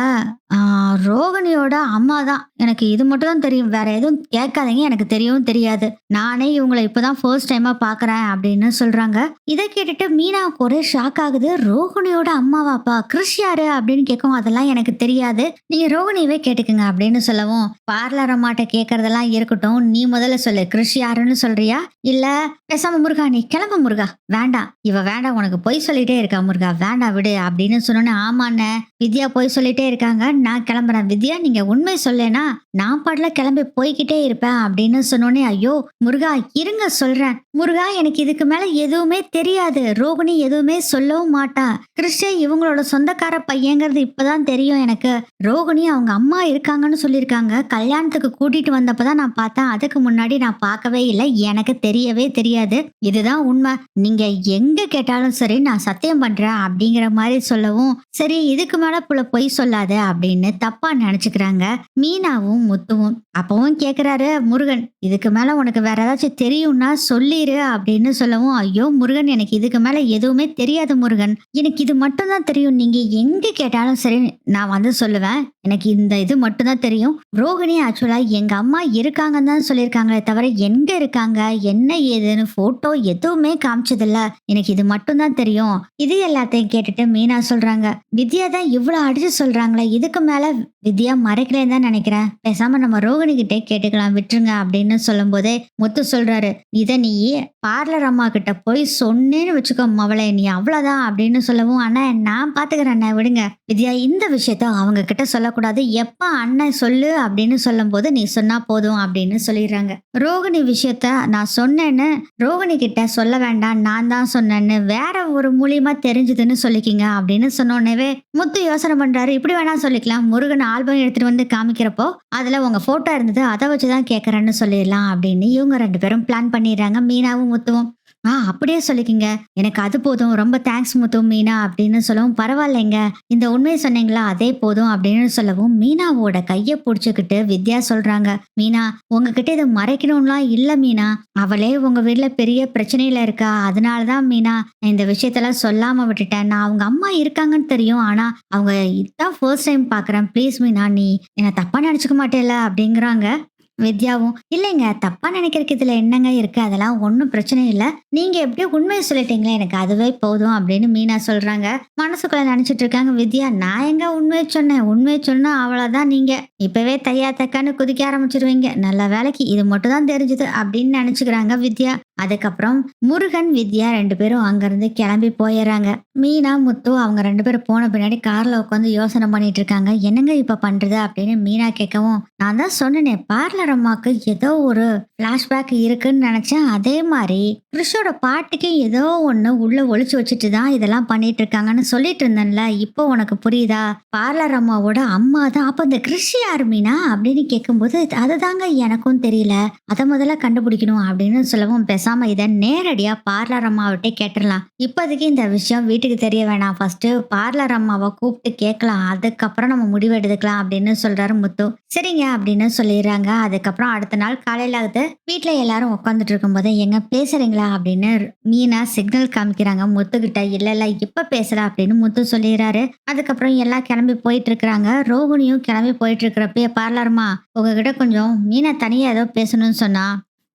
ரோகிணியோட அம்மா தான், எனக்கு இது மட்டும் தான் தெரியும், வேற எதுவும் கேட்காதீங்க, எனக்கு தெரியவும் தெரியாது, நானே இவங்களை இப்பதான் ஃபர்ஸ்ட் டைமா பாக்குறேன் அப்படின்னு சொல்றாங்க. இதை கேட்டுட்டு மீனாவுக்கு ஒரே ஷாக் ஆகுது. ரோகிணியோட அம்மாவாப்பா, கிறிஷ் யாரு அப்படின்னு கேட்கும். அதெல்லாம் எனக்கு தெரியாது, நீங்க ரோகிணியவே கேட்டுக்குங்க அப்படின்னு சொல்லவும், பார்லர் அம்மாட்ட கேட்கறதெல்லாம் இருக்கட்டும், நீ முதல்ல சொல்லு, கிறிஷ் யாருன்னு சொல்றியா இல்ல பேசாம முருகா நீ கிளம்ப முருகா, வேண்டாம் இவ வேண்டாம், உனக்கு பொய் சொல்லிட்டே இருக்கா முருகா, வேண்டாம் விடு அப்படின்னு சொன்னோன்னே, ஆமாண்ண வித்யா பொய் சொல்லிட்டே இருக்காங்க, நான் கிளம்புறேன், வித்யா நீங்க உண்மை சொல்லேனா நான் பாடல கிளம்பி போய்கிட்டே இருப்பேன் அப்படின்னு சொன்னோன்னே, ஐயோ முருகா இருங்க சொல்றேன், முருகா எனக்கு இதுக்கு மேல எதுவுமே தெரியாது, ரோகிணி எதுவுமே சொல்லவும் மாட்டா, கிறிஸ்டே இவங்களோட சொந்தக்கார பையங்கிறது இப்பதான் தெரியும் எனக்கு, ரோகிணி அவங்க அம்மா இருக்காங்கன்னு சொல்லியிருக்காங்க, கல்யாணத்துக்கு கூட்டிட்டு வந்தப்பதான் நான் பார்த்தேன், அதுக்கு முன்னாடி நான் பார்க்கவே இல்லை, எனக்கு தெரியவே தெரியாது, இதுதான் உண்மை, நீங்க எங்க கேட்டாலும் சரி நான் சத்தியம் பண்றேன் அப்படிங்கிற மாதிரி சொல்லவும், சரி இதுக்கு மேல புள்ள பொய் சொல்லாத அப்படின்னு தப்பா நினைச்சுக்கிறாங்க மீனாவும் முத்துவும். அப்பவும் கேக்குறாரு முருகன், இதுக்கு மேல உனக்கு வேற ஏதாச்சும் தெரியும்னா சொல்லிரு அப்படின்னு சொல்லவும், ஐயோ முருகன் எனக்கு இதுக்கு மேல எதுவுமே தெரியாது முருகன், எனக்கு இது மட்டும் தான் தெரியும், நீங்க எங்க கேட்டாலும் சரி நான் வந்து சொல்லுவேன், எனக்கு இந்த இது மட்டும் தான் தெரியும், ரோகிணி ஆக்சுவலா எங்க அம்மா இருக்காங்கன்னு தான் சொல்லியிருக்காங்களே தவிர எங்க இருக்காங்க என்ன ஏதுன்னு போட்டோ எதுவுமே காமிச்சதில்ல, எனக்கு இது மட்டும் தான் தெரியும். இது எல்லாத்தையும் கேட்டுட்டு மீனா சொல்றாங்க, வித்யா தான் இவ்வளவு அடிச்சு சொல்றாங்களே, இதுக்கு மேல வித்யா மறைக்கலன்னு தான் நினைக்கிறேன், பேசாம நம்ம ரோகிணி கிட்டே கேட்டுக்கலாம் விட்டுருங்க அப்படின்னு சொல்லும் போதே முத்து சொல்றாரு, இத நீ பார்லர் அம்மா கிட்ட போய் சொன்னேன்னு வச்சுக்கோ மவளை, நீ அவ்வளவுதான் அப்படின்னு சொல்லவும், அண்ணா நான் பாத்துக்கிறேன் அண்ணா விடுங்க, வித்யா இந்த விஷயத்த அவங்க கிட்ட சொல்லக்கூடாது, எப்ப அண்ணன் சொல்லு அப்படின்னு சொல்லும் போது நீ சொன்னா போதும் அப்படின்னு சொல்லிடுறாங்க. ரோகிணி விஷயத்த நான் சொன்னேன்னு ரோகிணி கிட்ட சொல்ல வேண்டாம், நான் தான் சொன்னேன்னு வேற ஒரு மூலியமா தெரிஞ்சதுன்னு சொல்லிக்கிங்க அப்படின்னு சொன்னோன்னே முத்து யோசனை பண்றாரு, இப்படி வேணா சொல்லிக்கலாம், முருகன் ஆல்பம் எடுத்துட்டு வந்து காமிக்கிறப்போ அதுல உங்க போட்டோ இருந்தது, அதை வச்சுதான் கேட்கறேன்னு சொல்லிடலாம் அப்படின்னு இவங்க ரெண்டு பேரும் பிளான் பண்ணிடுறாங்க மீனாவும் முத்துவும். அப்படியே சொல்லிக்கிங்க, எனக்கு அது போதும், ரொம்ப தேங்க்ஸ் முத்து மீனா அப்படின்னு சொல்லவும், பரவாயில்லைங்க இந்த உண்மையை சொன்னீங்களா அதே போதும் அப்படின்னு சொல்லவும், மீனாவோட கையை பிடிச்சுக்கிட்டு வித்யா சொல்றாங்க, மீனா உங்ககிட்ட இதை மறைக்கணும்லாம் இல்ல மீனா, அவளே உங்க வீட்டுல பெரிய பிரச்சனையில இருக்கா, அதனாலதான் மீனா நான் இந்த விஷயத்தெல்லாம் சொல்லாம விட்டுட்டேன், நான் அவங்க அம்மா இருக்காங்கன்னு தெரியும், ஆனா அவங்க இதான் ஃபர்ஸ்ட் டைம் பாக்குறேன், ப்ளீஸ் மீனா நீ என்ன தப்பா நினைச்சுக்க மாட்டேல அப்படிங்கிறாங்க. வித்யாவும், இல்லைங்க தப்பா நினைக்கிறதுக்கு இதுல என்னங்க இருக்கு, அதெல்லாம் ஒன்றும் பிரச்சனை இல்லை, நீங்க எப்படியோ உண்மையை சொல்லிட்டீங்களே எனக்கு அதுவே போதும் அப்படின்னு மீனா சொல்றாங்க. மனசுக்குள்ள நினைச்சிட்டு இருக்காங்க வித்யா, நான் எங்க உண்மையை சொன்னேன், உண்மையை சொன்னா அவ்வளவுதான், நீங்க இப்பவே தையா தக்கான்னு குதிக்க ஆரம்பிச்சிருவீங்க, நல்ல வேலைக்கு இது மட்டும் தான் தெரிஞ்சது அப்படின்னு நினைச்சுக்கிறாங்க வித்யா. அதுக்கப்புறம் முருகன் வித்யா ரெண்டு பேரும் அங்கிருந்து கிளம்பி போயிடுறாங்க. மீனா முத்து அவங்க ரெண்டு பேரும் போன பின்னாடி கார்ல உட்காந்து யோசனை பண்ணிட்டு இருக்காங்க, என்னங்க இப்ப பண்றது அப்படின்னு மீனா கேட்கவும், நான் தான் சொன்னேனே பார்லர் பார்லர் அம்மாக்கு ஏதோ ஒரு ஃப்ளாஷ்பேக் இருக்குன்னு நினைச்சேன். அதே மாதிரி கிறிஷோட பாட்டிக்கு ஏதோ ஒண்ணு உள்ள ஒளிச்சு வச்சுட்டு தான் இதெல்லாம் பண்ணிட்டு இருக்காங்கன்னு சொல்லிட்டு இருந்தேன்ல. இப்போ உனக்கு புரியுதா? பார்லர் அம்மாவோட அம்மா தான். அப்ப இந்த கிறிஷ் யார் மீனா அப்படின்னு கேட்கும்போது, அதுதாங்க எனக்கும் தெரியல. அதை முதல்ல கண்டுபிடிக்கணும் அப்படின்னு சொல்லவும், பேசாம இதை நேரடியா பார்லர் அம்மாவிட்டே கேட்டுடலாம். இப்போதைக்கு இந்த விஷயம் வீட்டுக்கு தெரிய வேணாம். ஃபர்ஸ்ட் பார்லர் அம்மாவை கூப்பிட்டு கேட்கலாம். அதுக்கப்புறம் நம்ம முடிவு எடுத்துக்கலாம் அப்படின்னு சொல்றாரு முத்து. சரிங்க அப்படின்னு சொல்லிடுறாங்க. அதுக்கப்புறம் அடுத்த நாள் காலையில ஆகுது. வீட்டுல எல்லாரும் உட்காந்துட்டு இருக்கும்போது, எங்க பேசுறீங்களா அப்படின்னு மீனா சிக்னல் காமிக்கிறாங்க முத்துக்கிட்ட. இல்ல இல்ல இப்ப பேசுற அப்படின்னு முத்து சொல்லிடுறாரு. அதுக்கப்புறம் எல்லாம் கிளம்பி போயிட்டு இருக்கிறாங்க. ரோகிணியும் கிளம்பி போயிட்டு இருக்கிறப்ப, பார்லர்மா உங்ககிட்ட கொஞ்சம் மீனா தனியா ஏதோ பேசணும்னு சொன்னா,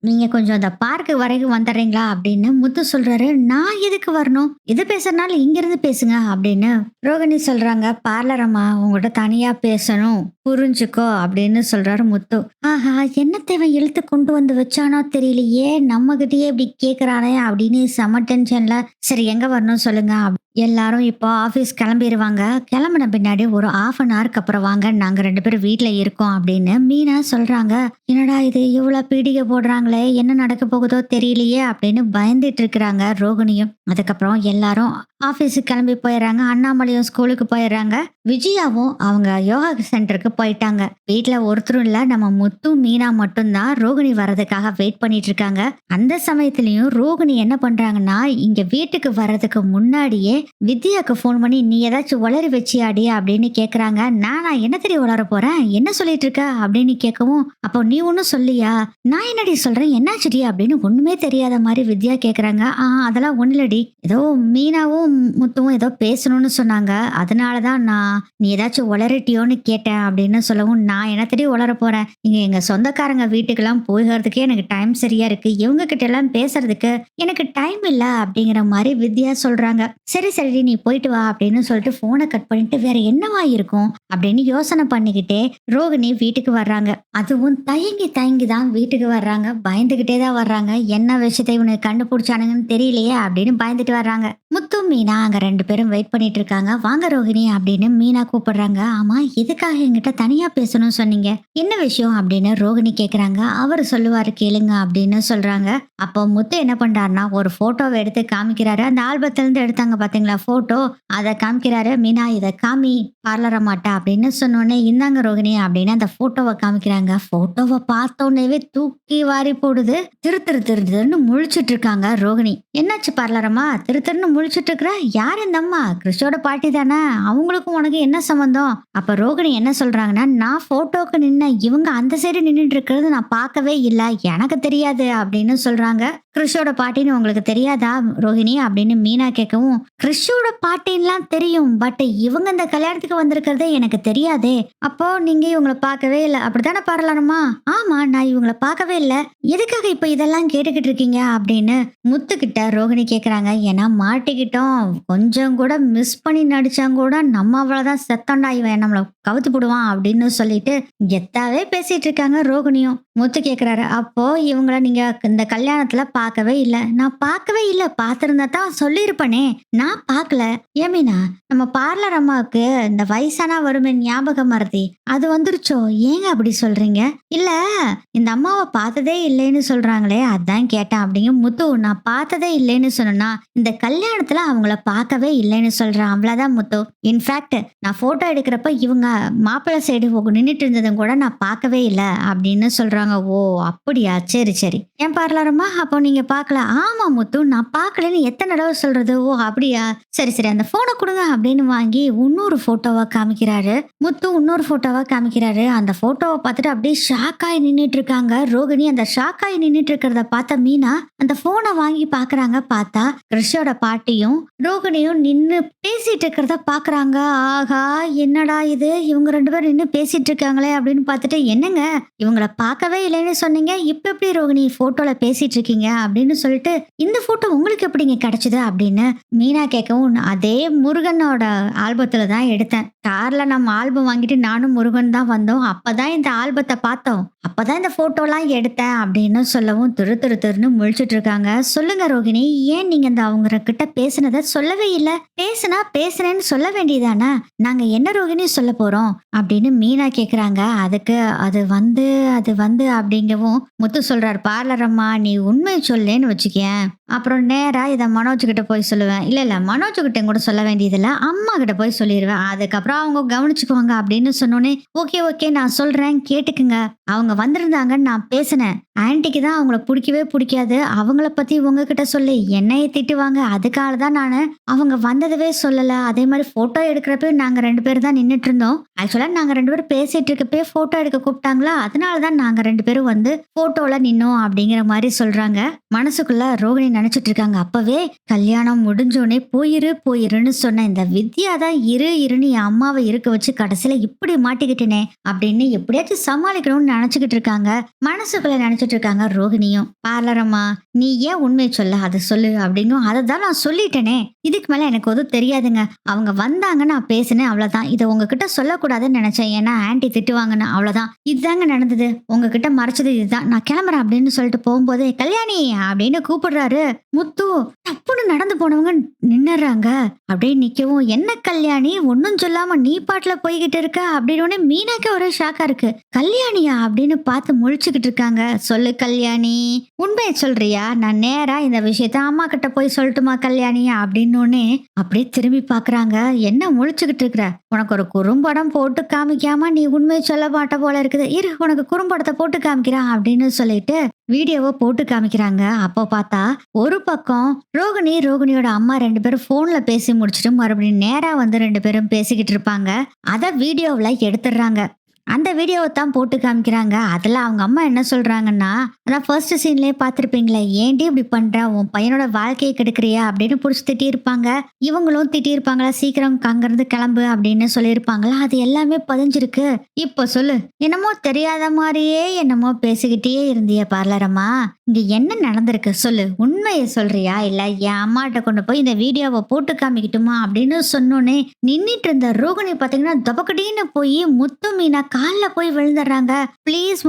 நீங்க கொஞ்சம் அந்த பார்க்கு வரைக்கும் வந்துடுறீங்களா அப்படின்னு முத்து சொல்றாரு. நான் எதுக்கு வரணும்? எது பேசுறதுனால இங்க இருந்து பேசுங்க அப்படின்னு ரோகிணி சொல்றாங்க. பார்லர் அம்மா உங்ககிட்ட தனியா பேசணும், புரிஞ்சுக்கோ அப்படின்னு சொல்றாரு முத்து. ஆஹா, என்ன தேவை இழுத்து கொண்டு வந்து வச்சானோ தெரியலையே, நம்ம கிட்டயே இப்படி கேக்குறானே அப்படின்னு செம டென்ஷன்ல, சரி எங்க வரணும் சொல்லுங்க. எல்லாரும் இப்போ ஆஃபீஸ் கிளம்பிடுவாங்க. கிளம்பின பின்னாடி ஒரு 1/2 அப்புறம் வாங்க, நாங்க 2 பேரும் வீட்டுல இருக்கோம் அப்படின்னு மீனா சொல்றாங்க. என்னடா இது இவ்வளவு பீடிகை போடுறாங்களே, என்ன நடக்க போகுதோ தெரியலையே அப்படின்னு பயந்துட்டு இருக்கிறாங்க ரோகிணியும். அதுக்கப்புறம் எல்லாரும் ஆஃபீஸுக்கு கிளம்பி போயிடுறாங்க. அண்ணாமலையும் ஸ்கூலுக்கு போயிடுறாங்க. விஜயாவும் அவங்க யோகா சென்டருக்கு போயிட்டாங்க. வீட்டுல ஒருத்தரும் இல்ல, நம்ம முத்து மீனா மட்டும்தான் ரோகிணி வர்றதுக்காக வெயிட் பண்ணிட்டு இருக்காங்க. அந்த சமயத்திலயும் ரோகிணி என்ன பண்றாங்கன்னா, இங்க வீட்டுக்கு வர்றதுக்கு முன்னாடியே வித்யாக்கு போன் பண்ணி, நீ ஏதாச்சும் உளறி வச்சியாடி அப்படின்னு கேக்குறாங்க. நானா என்ன தெரிய உளர போறேன், என்ன சொல்லிட்டு இருக்க அப்படின்னு கேட்கவும், அப்போ நீ ஒன்னும் சொல்லியா? நான் என்னடி சொல்றேன், என்னாச்சுடி அப்படின்னு ஒண்ணுமே தெரியாத மாதிரி வித்யா கேக்குறாங்க. அதெல்லாம் ஒண்ணுலடி, ஏதோ மீனாவும் முத்துவும் ஏதோ பேசணும்னு சொன்னாங்க, அதனாலதான் நான் நீ ஏதாச்சும் உளறிட்டியோன்னு கேட்டேன் அப்படின்னு சொல்லவும், நான் என்ன தெரிய உளர போறேன், இங்க எங்க சொந்தக்காரங்க வீட்டுக்கு எல்லாம் போகிறதுக்கே எனக்கு டைம் சரியா இருக்கு, இவங்க கிட்ட எல்லாம் பேசுறதுக்கு எனக்கு டைம் இல்ல அப்படிங்கிற மாதிரி வித்யா சொல்றாங்க. சரி சரி நீ போயிட்டு வா அப்படின்னு சொல்லிட்டு போனை கட் பண்ணிட்டு, வேற என்னவா இருக்கும் அப்படின்னு யோசனை பண்ணிக்கிட்டே ரோகிணி வீட்டுக்கு வர்றாங்க. அதுவும் தயங்கி தயங்கி தான் வீட்டுக்கு வர்றாங்க. பயந்துகிட்டே தான் வர்றாங்க. என்ன விஷயத்தை இவனுக்கு கண்டுபிடிச்சானுங்கன்னு தெரியலையே அப்படின்னு பயந்துட்டு வர்றாங்க. முத்து மீனா அங்க 2 பேரும் வெயிட் பண்ணிட்டு இருக்காங்க. வாங்க ரோகிணி அப்படின்னு மீனா கூப்பிடுறாங்க. ஆமா, எதுக்காக என்கிட்ட தனியா பேசணும்னு சொன்னீங்க, என்ன விஷயம் அப்படின்னு ரோகிணி கேக்குறாங்க. அவரு சொல்லுவாரு கேளுங்க அப்படின்னு சொல்றாங்க. அப்போ முத்து என்ன பண்றாருன்னா, ஒரு போட்டோவை எடுத்து காமிக்கிறாரு. அந்த ஆல்பத்துல இருந்து எடுத்தாங்க பாத்தீங்களா போட்டோ, அதை காமிக்கிறாரு. மீனா இதை காமி பார்லர மாட்டா அப்படின்னு சொன்னோடனே, இந்தாங்க ரோகிணி அப்படின்னு அந்த போட்டோவை காமிக்கிறாங்க. போட்டோவை பார்த்தோன்னே தூக்கி வாரி போடுது. திரு திரு திரு திருன்னு முழிச்சிட்டு இருக்காங்க ரோகிணி. என்னாச்சு பார்லரம்மா, திரு திருன்னு முழிச்சிட்டு இருக்கிற? யார் இந்த அம்மா? கிறிஷோட பாட்டி தானே, அவங்களுக்கும் உனக்கு என்ன சம்பந்தம்? அப்ப ரோகிணி என்ன சொல்றாங்கன்னா, நான் போட்டோக்கு நின்ன இவங்க அந்த சைடு நின்றுட்டு இருக்கிறது நான் பார்க்கவே இல்லை, எனக்கு தெரியாது அப்படின்னு சொல்றாங்க. கிறிஷோட பாட்டின்னு உங்களுக்கு தெரியாதா ரோகிணி அப்படின்னு மீனா கேட்கவும், கிறிஷோட பாட்டின்லாம் தெரியும், பட் இவங்க இந்த கல்யாணத்துக்கு வந்திருக்கிறதே எனக்கு தெரியாதே. அப்போ நீங்க இவங்களை பார்க்கவே இல்லை அப்படித்தானே பார்லரம்மா? ஆமா, நான் இவங்களை பார்க்கவே இல்லை, எதுக்காக இப்ப இதெல்லாம் கேட்டுக்கிட்டு இருக்கீங்க அப்படின்னு முத்துக்கிட்ட ரோகிணி கேக்குறாங்க. ஏன்னா மாட்டிக்கிட்டோம், கொஞ்சம் கூட மிஸ் பண்ணி நடிச்சாங்க கூட நம்ம அவ்வளவுதான், செத்தண்டா இவன் நம்மள கவுத்து போடுவான் அப்படின்னு சொல்லிட்டு கெத்தாவே பேசிட்டு இருக்காங்க ரோகிணியும். முத்து கேக்குறாரு, அப்போ இவங்கள நீங்க இந்த கல்யாணத்துல பார்க்கவே இல்லை? நான் பார்க்கவே இல்லை, பார்த்திருந்தா தான் சொல்லியிருப்பனே, நான் பார்க்கல. ஏமீனா, நம்ம பார்லர் அம்மாவுக்கு இந்த வயசானா வருமே ஞாபகம் மறதி அது வந்துருச்சோ, ஏங்க அப்படி சொல்றீங்க? இல்ல, இந்த அம்மாவை பார்த்ததே இல்லைன்னு சொல்றாங்களே அதான் கேட்டேன் அப்படிங்க. முத்து, நான் பார்த்ததே இல்லைன்னு சொன்னா இந்த கல்யாணத்துல அவங்கள பார்க்கவே இல்லைன்னு சொல்றேன், அவ்வளவுதான் முத்து. இன்ஃபேக்ட் நான் போட்டோ எடுக்கிறப்ப இவங்க மாப்பிள்ளை சைடு நின்றுட்டு இருந்ததும் கூட நான் பார்க்கவே இல்லை அப்படின்னு சொல்றாங்க. ஓ அப்படியா, சரி சரி. ஏன் பார்லரம்மா, அப்போ நீங்க பார்க்கல? ஆமா முத்து, நான் பார்க்கலன்னு எத்தனை தடவை சொல்றது? ஓ அப்படியா, சரி சரி, அந்த போனை கொடுங்க அப்படின்னு வாங்கி இன்னொரு போட்டோவா காமிக்கிறாரு முத்து. இன்னொரு போட்டோவா காமிக்கிறாரு. அந்த போட்டோவை பார்த்துட்டு அப்படியே ஷாக்காய் நின்றுட்டு இருக்காங்க ரோகிணி. அந்த ஷாக்காய் நின்றுட்டு இருக்கிறத பார்த்த மீனா அந்த போனை வாங்கி பாக்குறாங்க. பார்த்தா கிறிஷோட பாட்டியும் ரோகிணியும் நின்னு பேசிட்டு இருக்கிறத பாக்குறாங்க. ஆகா, என்னடா இது, இவங்க 2 பேரும் நின்னு பேசிட்டு இருக்காங்களே அப்படின்னு பார்த்துட்டு, என்னங்க இவங்கள பார்க்கவே இல்லைன்னு சொன்னீங்க, இப்ப எப்படி ரோகிணி போட்டோல பேசிட்டு இருக்கீங்க அப்படின்னு சொல்லிட்டு, இந்த போட்டோ உங்களுக்கு எப்படிங்க கிடைச்சது அப்படின்னு மீனா கேட்கவும், அதே முருகனோட ஆல்பத்துல தான் எடுத்தேன், கார்ல நம்ம ஆல்பம் வாங்கிட்டு நானும் முருகன் தான் வந்தோம், அப்பதான் இந்த ஆல்பத்தை பார்த்தோம், அப்பதான் இந்த போட்டோலாம் எடுத்தேன் அப்படின்னு சொல்லவும் திரு திரு திருன்னு முழிச்சிட்டு இருக்காங்க. சொல்லுங்க ரோகிணி, ஏன் நீங்க இந்த அவங்க கிட்ட பேசுனதை சொல்லவே இல்ல. பேசுனா பேசுறேன்னு சொல்ல வேண்டியதானே. நாங்க என்ன ரோகிணி சொல்ல போறோம் அப்படின்னு மீனா கேக்குறாங்க. அதுக்கு அது வந்து அப்படிங்கவும் முத்து சொல்றாரு, பார்லர் அம்மா நீ உண்மை சொல்லேன்னு வச்சுக்கேன். அப்புறம் நேரா இத மனோஜ் கிட்ட போய் சொல்லுவேன். இல்ல இல்ல மனோஜ் கிட்ட கூட சொல்ல வேண்டியதில்ல. அம்மா கிட்ட போய் சொல்லிருவேன். அதுக்கப்புறம் அவங்க கவனிச்சுக்குவாங்க அப்படின்னு சொன்னோனே, ஓகே ஓகே நான் சொல்றேன் கேட்டுக்குங்க. அவங்க வந்திருந்தாங்கன்னு நான் பேசினேன். ஆன்ட்டிக்கு தான் அவங்கள புடிக்கவே புடிக்காது. அவங்கள பத்தி உங்ககிட்ட சொல்லி என்னைய திட்டுவாங்க. அதுக்காக தான் நானு அவங்க வந்ததவே சொல்லல. அதே மாரி ஃபோட்டோ எடுக்கிறப்ப நாங்க 2 பேரும் தான் நின்னுட்டு இருந்தோம். ஆக்சுவலா நாங்க 2 பேரும் பேசிட்டு இருக்கப்பயே ஃபோட்டோ எடுக்க கூப்பிட்டாங்களா, அதனால தான் நாங்க 2 பேரும் வந்து ஃபோட்டோல நின்னோம் அப்படிங்கிற மாரி சொல்றாங்க. மனசுக்குள்ள ரோகிணி நினைச்சிட்டு இருக்காங்க. அப்பவே கல்யாணம் முடிஞ்சோனே போயிருன்னு சொன்ன இந்த வித்யா தான் இருன்னு என் அம்மாவை இருக்க வச்சு கடைசியில இப்படி மாட்டிக்கிட்டேனே அப்படின்னு எப்படியாச்சும் சமாளிக்கணும்னு நினைச்சுக்கிட்டு இருக்காங்க. மனசுக்குள்ள நினைச்சிட்டு இருக்காங்க ரோகிணியும். பார்லர் அம்மா நீ ஏன் உண்மையை சொல்ல அதை சொல்லு அப்படிங்கும். அதை தான் நான் சொல்லிட்டேனே, இதுக்கு மேல எனக்கு எதுவும் தெரியாதுங்க. அவங்க வந்தாங்க நான் பேசினேன் அவ்வளவுதான். இதை உங்ககிட்ட சொல்லக்கூடாதுன்னு நினைச்சேன். ஏன்னா ஆன்ட்டி திட்டுவாங்கன்னு, அவ்வளவுதான். இதுதாங்க நடந்தது. உங்ககிட்ட மறைச்சது இதுதான். நான் கிளம்புறேன் அப்படின்னு சொல்லிட்டு போகும்போது கல்யாணி அப்படின்னு கூப்பிடுறாரு முத்து. தப்புன்னு நடந்து போனவங்க நின்னுறாங்க. அப்படியே நிக்கவும், என்ன கல்யாணி ஒன்னும் சொல்லாம நீ பாட்டுல போய்கிட்டு இருக்க அப்படின்னு மீனாக்கு ஒரே ஷாக்கா இருக்கு. கல்யாணியா அப்படின்னு பார்த்து முழிச்சுக்கிட்டு இருக்காங்க. சொல்லு கல்யாணி, உண்மையை சொல்றியா? நான் நேரா இந்த விஷயத்த அம்மா கிட்ட போய் சொல்லட்டுமா கல்யாணி அப்படின்னு அப்படியே திரும்பி பாக்குறாங்க. என்ன முழிச்சுக்கிட்டு இருக்கிற? உனக்கு ஒரு குறும்படம் போட்டு காமிக்காம நீ உண்மையை சொல்ல மாட்ட போல இருக்குது. இரு உனக்கு குறும்படத்தை போட்டு காமிக்கிறான் அப்படின்னு சொல்லிட்டு வீடியோவை போட்டு காமிக்கிறாங்க. அப்போ பார்த்தா ஒரு பக்கம் ரோகிணியோட அம்மா 2 பேரும் போன்ல பேசி முடிச்சுட்டு மறுபடியும் நேரா வந்து 2 பேரும் பேசிக்கிட்டு இருப்பாங்க. அத வீடியோவுல எடுத்துடுறாங்க. அந்த வீடியோவை தான் போட்டு காமிக்கிறாங்க. அதுல அவங்க அம்மா என்ன சொல்றாங்கன்னா, அதான் ஃபர்ஸ்ட் சீன்லயே பார்த்திருப்பீங்களே, ஏன்டி இப்படி பண்ற, உன் பையனோட வாழ்க்கையை கெடுக்கிறியா அப்படின்னு புடிச்சு திட்டியிருப்பாங்க. இவங்களும் திட்டியிருப்பாங்களா, சீக்கிரம் அங்கிருந்து கிளம்பு அப்படின்னு சொல்லியிருப்பாங்களா. அது எல்லாமே பதிஞ்சிருக்கு. இப்போ சொல்லு, என்னமோ தெரியாத மாதிரியே என்னமோ பேசிக்கிட்டே இருந்திய பார்லரம்மா, இங்க என்ன நடந்திருக்கு சொல்லு, உண்மையை சொல்றியா இல்ல என் அம்மாட்ட கொண்டு போய் இந்த வீடியோவை போட்டு காமிக்கட்டுமா அப்படின்னு சொன்னோன்னே நின்னுட்டு இருந்த ரோகிணி பாத்தீங்கன்னா தபக்கடின்னு போய் முத்து மீனா கால்ல போய் விழுந்துடுறாங்க. ப்ளீஸ்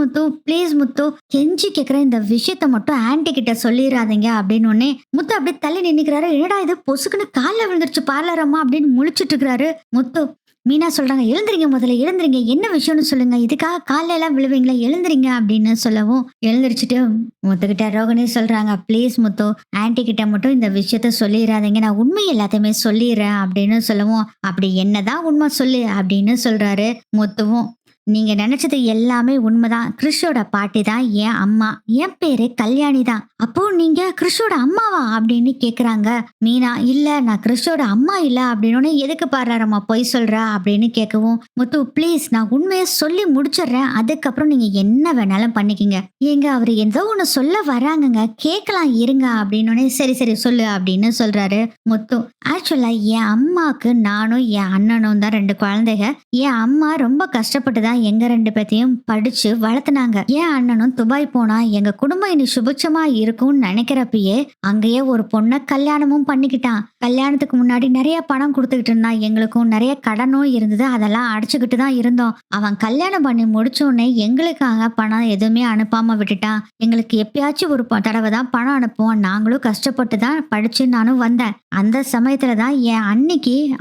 முத்து கெஞ்சி கேக்குறேன், இந்த விஷயத்த மட்டும் ஆன்ட்டி கிட்ட சொல்லிடாதீங்க அப்படின்னு முத்து அப்படியே தள்ளி நின்னுக்கிறாரு. என்னடா இது பொசுக்குன்னு கால்ல விழுந்துருச்சு பார்லர் அம்மா அப்படின்னு முழிச்சிட்டு இருக்கிறாரு முத்து. மீனா சொல்றாங்க, எழுந்திரிங்க, முதல்ல எழுந்திரிங்க, என்ன விஷயம்னு சொல்லுங்க, இதுக்காக காலையில எல்லாம் விழுவீங்களா, எழுந்திரிங்க அப்படின்னு சொல்லவும் எழுந்திரிச்சிட்டு முத்துக்கிட்ட ரோகிணி சொல்றாங்க, ப்ளீஸ் முத்து ஆன்ட்டி கிட்ட மட்டும் இந்த விஷயத்த சொல்லிடாதீங்க, நான் உண்மை எல்லாத்தையுமே சொல்லிடுறேன் அப்படின்னு சொல்லவும், அப்படி என்னதான் உண்மை சொல்லு அப்படின்னு சொல்றாரு முத்துவும். நீங்க நினைச்சது எல்லாமே உண்மைதான். கிறிஷோட பாட்டி தான் என் அம்மா. என் பேரு கல்யாணி தான். அப்போ நீங்க கிறிஷோட அம்மாவா அப்படின்னு கேக்குறாங்க மீனா. இல்ல நான் கிறிஷோட அம்மா இல்ல அப்படின்னு. எதுக்கு பாடுறாரம்மா பொய் சொல்ற அப்படின்னு கேட்கவும், முத்து ப்ளீஸ் நான் உண்மையை சொல்லி முடிச்சிடுறேன், அதுக்கப்புறம் நீங்க என்ன வேணாலும் பண்ணிக்கிங்க. ஏங்க அவரு ஏதோ ஒண்ணு சொல்ல வராங்கங்க, கேட்கலாம் இருங்க அப்படின்னு. சரி சரி சொல்லு அப்படின்னு சொல்றாரு முத்து. ஆக்சுவலா என் அம்மாக்கு நானும் என் அண்ணனும் தான் 2 குழந்தைங்க. என் அம்மா ரொம்ப கஷ்டப்பட்டு தான் எங்க 2 பேத்தையும் படிச்சு வளர்த்துனாங்க. என் அண்ணனும் துபாய் போனா எங்க குடும்பம் இனி சுபிட்சமா இருக்கும்னு நினைக்கிறப்பயே அங்கேயே ஒரு பொண்ணை கல்யாணமும் பண்ணிக்கிட்டான். கல்யாணத்துக்கு முன்னாடி நிறைய பணம் கொடுத்துக்கிட்டு இருந்தான். எங்களுக்கும் நிறைய கடனும் இருந்தது, அதெல்லாம் அடிச்சுக்கிட்டு தான் இருந்தோம். அவன் கல்யாணம் பண்ணி முடிச்சோடனே எங்களுக்காக பணம் எதுவுமே அனுப்பாம விட்டுட்டான். எங்களுக்கு எப்பயாச்சும் ஒரு தடவை தான் பணம் அனுப்புவோம். நாங்களும் கஷ்டப்பட்டு தான் படிச்சு நானும் வந்தேன். அந்த சமயத்துல தான் என்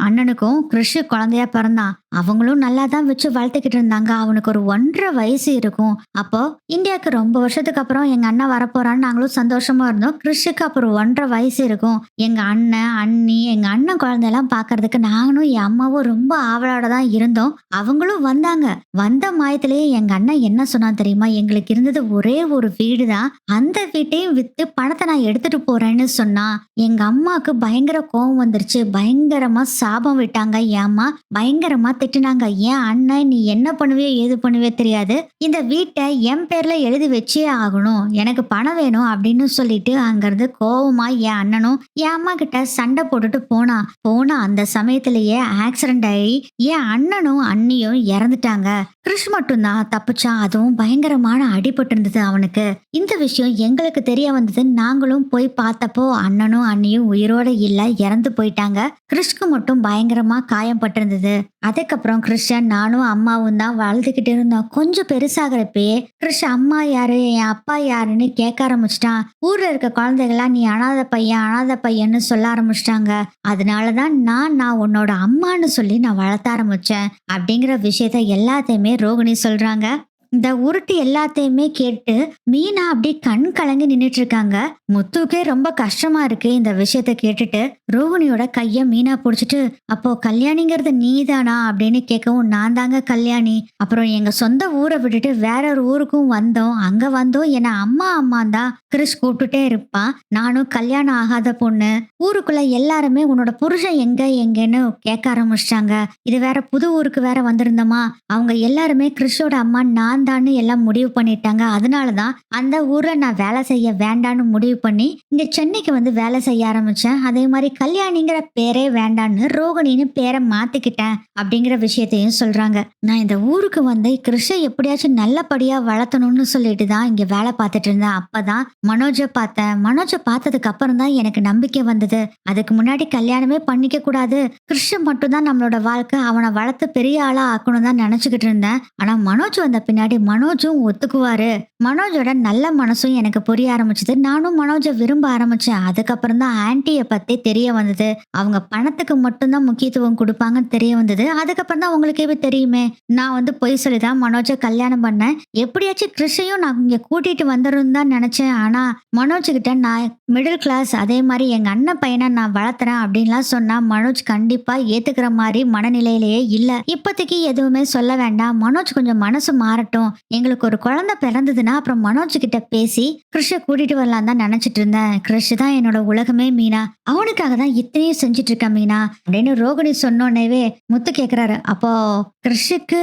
அண்ணனுக்கும் கிறிஷ் குழந்தையா பிறந்தான். அவங்களும் நல்லா தான் வச்சு வளர்த்துக்கிட்டு இருந்தாங்க. அவனுக்கு ஒரு 1.5 வயசு இருக்கும். அப்போ இந்தியாவுக்கு ரொம்ப வருஷத்துக்கு அப்புறம் எங்க அண்ணன் வரப்போறான்னு நாங்களும் சந்தோஷமா இருந்தோம். கிறிஷுக்கு அப்புறம் 1.5 வயசு இருக்கும். எங்க அண்ணன் அண்ணி எங்க அண்ணன் குழந்தையெல்லாம் பாக்குறதுக்கு நானும் என் அம்மாவும் ரொம்ப ஆவலோட தான் இருந்தோம். அவங்களும் வந்தாங்க. வந்த மாயத்திலேயே எங்க அண்ணன் என்ன சொன்னா தெரியுமா, எங்களுக்கு இருந்தது ஒரே ஒரு வீடு தான், அந்த வீட்டையும் வித்து பணத்தை நான் எடுத்துட்டு போறேன்னு சொன்னா. எங்க அம்மாவுக்கு பயங்கர கோபம் வந்துருச்சு. பயங்கரமா சாபம் விட்டாங்க. என் அம்மா பயங்கரமா திட்டுனாங்க. ஏன் அண்ணன் நீ என்ன பண்ணுவியோ ஏது பண்ணுவியோ தெரியாது, இந்த வீட்டை என் பேர்ல எழுதி வச்சே ஆகணும், எனக்கு பணம் வேணும் அப்படின்னு சொல்லிட்டு அங்கிருந்து கோவமா என் அண்ணனும் என் அம்மா கிட்ட சண்டை போட்டுட்டு போனா அந்த சமயத்திலேயே ஆக்சிடென்ட் ஆகி என் அண்ணனும் அண்ணியும் இறந்துட்டாங்க. கிறிஷ் மட்டும்தான் தப்பிச்சான். அதுவும் பயங்கரமான அடிபட்டு இருந்தது அவனுக்கு. இந்த விஷயம் எங்களுக்கு தெரிய வந்தது. நாங்களும் போய் பார்த்தப்போ அண்ணனும் அண்ணியும் உயிரோட இல்ல, இறந்து போயிட்டாங்க. கிறிஷ்க்கு மட்டும் பயங்கரமா காயம் பட்டிருந்தது. அதுக்கப்புறம் கிருஷ்ணன் நானும் அம்மாவும் தான் வாழ்ந்துகிட்டு இருந்தோம். கொஞ்சம் பெருசாகிறப்பயே கிருஷ் அம்மா யாரு என் அப்பா யாருன்னு கேட்க ஆரம்பிச்சிட்டான். ஊர்ல இருக்க குழந்தைகள்லாம் நீ அனாதை பையன் அனாதை பையன்னு சொல்ல ஆரம்பிச்சிட்டாங்க. அதனாலதான் நான் உன்னோட அம்மான்னு சொல்லி நான் வளர்த்த ஆரம்பிச்சேன் அப்படிங்கிற விஷயத்த எல்லாத்தையுமே ரோகிணி சொல்றாங்க. இந்த உருட்டு எல்லாத்தையுமே கேட்டு மீனா அப்படியே கண் கலங்கி நின்னுட்டு இருக்காங்க. முத்துக்கே ரொம்ப கஷ்டமா இருக்கு இந்த விஷயத்த கேட்டுட்டு. ரோகிணியோட கைய மீனா புடிச்சிட்டு, அப்போ கல்யாணிங்கிறது நீதானா அப்படின்னு கேட்கவும், நான் தாங்க கல்யாணி. அப்புறம் எங்க சொந்த ஊரை விட்டுட்டு வேற ஒரு ஊருக்கும் வந்தோம். அங்க வந்தோம் என்ன அம்மா அம்மா தான் கிறிஸ் கூப்பிட்டுட்டே இருப்பான். நானும் கல்யாணம் ஆகாத பொண்ணு. ஊருக்குள்ள எல்லாருமே உன்னோட புருஷன் எங்க எங்கன்னு கேட்க ஆரம்பிச்சிட்டாங்க. இது வேற புது ஊருக்கு வேற வந்திருந்தோமா, அவங்க எல்லாருமே கிறிஷோட அம்மா நான் தான்னு எல்லாம் முடிவு பண்ணிட்டாங்க. அதனாலதான் அந்த ஊர்ல நான் வேலை செய்ய வேண்டான்னு முடிவு பண்ணி இங்க சென்னைக்கு வந்து வேலை செய்ய ஆரம்பிச்சேன். அதே மாதிரி கல்யாணிங்கிற பேரே வேண்டான்னு ரோகிணின்னு பேரை மாத்திக்கிட்டேன் அப்படிங்கிற விஷயத்தையும் சொல்றாங்க. நான் இந்த ஊருக்கு வந்து கிறிஷை எப்படியாச்சும் நல்லபடியா வளர்த்தணும்னு சொல்லிட்டு தான் இங்க வேலை பார்த்துட்டு இருந்தேன். அப்பதான் மனோஜை பார்த்தேன். மனோஜை பார்த்ததுக்கு அப்புறம் தான் எனக்கு நம்பிக்கை வந்தது. அதுக்கு முன்னாடி கல்யாணமே பண்ணிக்க கூடாது, கிறிஷ மட்டும் தான் நம்மளோட வாழ்க்கை, அவனை வளர்த்து பெரிய ஆளா ஆக்கணும் தான் நினைச்சுக்கிட்டு இருந்தேன். ஆனா மனோஜ் வந்த பின்னாடி மனோஜும் ஒத்துக்குவாரு, மனோஜோட நல்ல மனசும் எனக்கு புரிய ஆரம்பிச்சது. நானும் மனோஜை விரும்ப ஆரம்பிச்சேன். அதுக்கப்புறம் தான் ஆன்ட்டியை பத்தி தெரிய வந்தது. அவங்க பணத்துக்கு மட்டும்தான் முக்கியத்துவம் கொடுப்பாங்கன்னு தெரிய வந்தது. அதுக்கப்புறம் தான் உங்களுக்கே தெரியுமே, நான் வந்து பொய் சொல்லிதான் மனோஜை கல்யாணம் பண்ணேன். எப்படியாச்சும் கிறிஷையும் நான் இங்க கூட்டிட்டு வந்துடும் தான் நினைச்சேன். ஆனா மனோஜ் கிட்ட நான் மிடில் கிளாஸ், அதே மாதிரி எங்க அண்ணன் பையனை நான் வளர்த்துறேன் அப்படின்லாம் சொன்னா மனோஜ் கண்டிப்பா ஏத்துக்கிற மாதிரி மனநிலையிலேயே இல்ல. இப்போதைக்கு எதுவுமே சொல்ல வேண்டாம், மனோஜ் கொஞ்சம் மனசு மாறட்டும், எங்களுக்கு ஒரு குழந்தை பிறந்ததுன்னா அப்புறம் மனோஜ் கிட்ட பேசி கிறிஷ கூட்டிட்டு வரலாம் தான் நினைச்சிட்டு இருந்தேன். கிறிஷ் தான் என்னோட உலகமே மீனா, அவனுக்காக தான் இத்தனையும் செஞ்சுட்டு இருக்கேன் மீனா அப்படின்னு ரோகிணி சொன்னோன்னேவே முத்து கேக்குறாரு, அப்போ கிறிஷுக்கு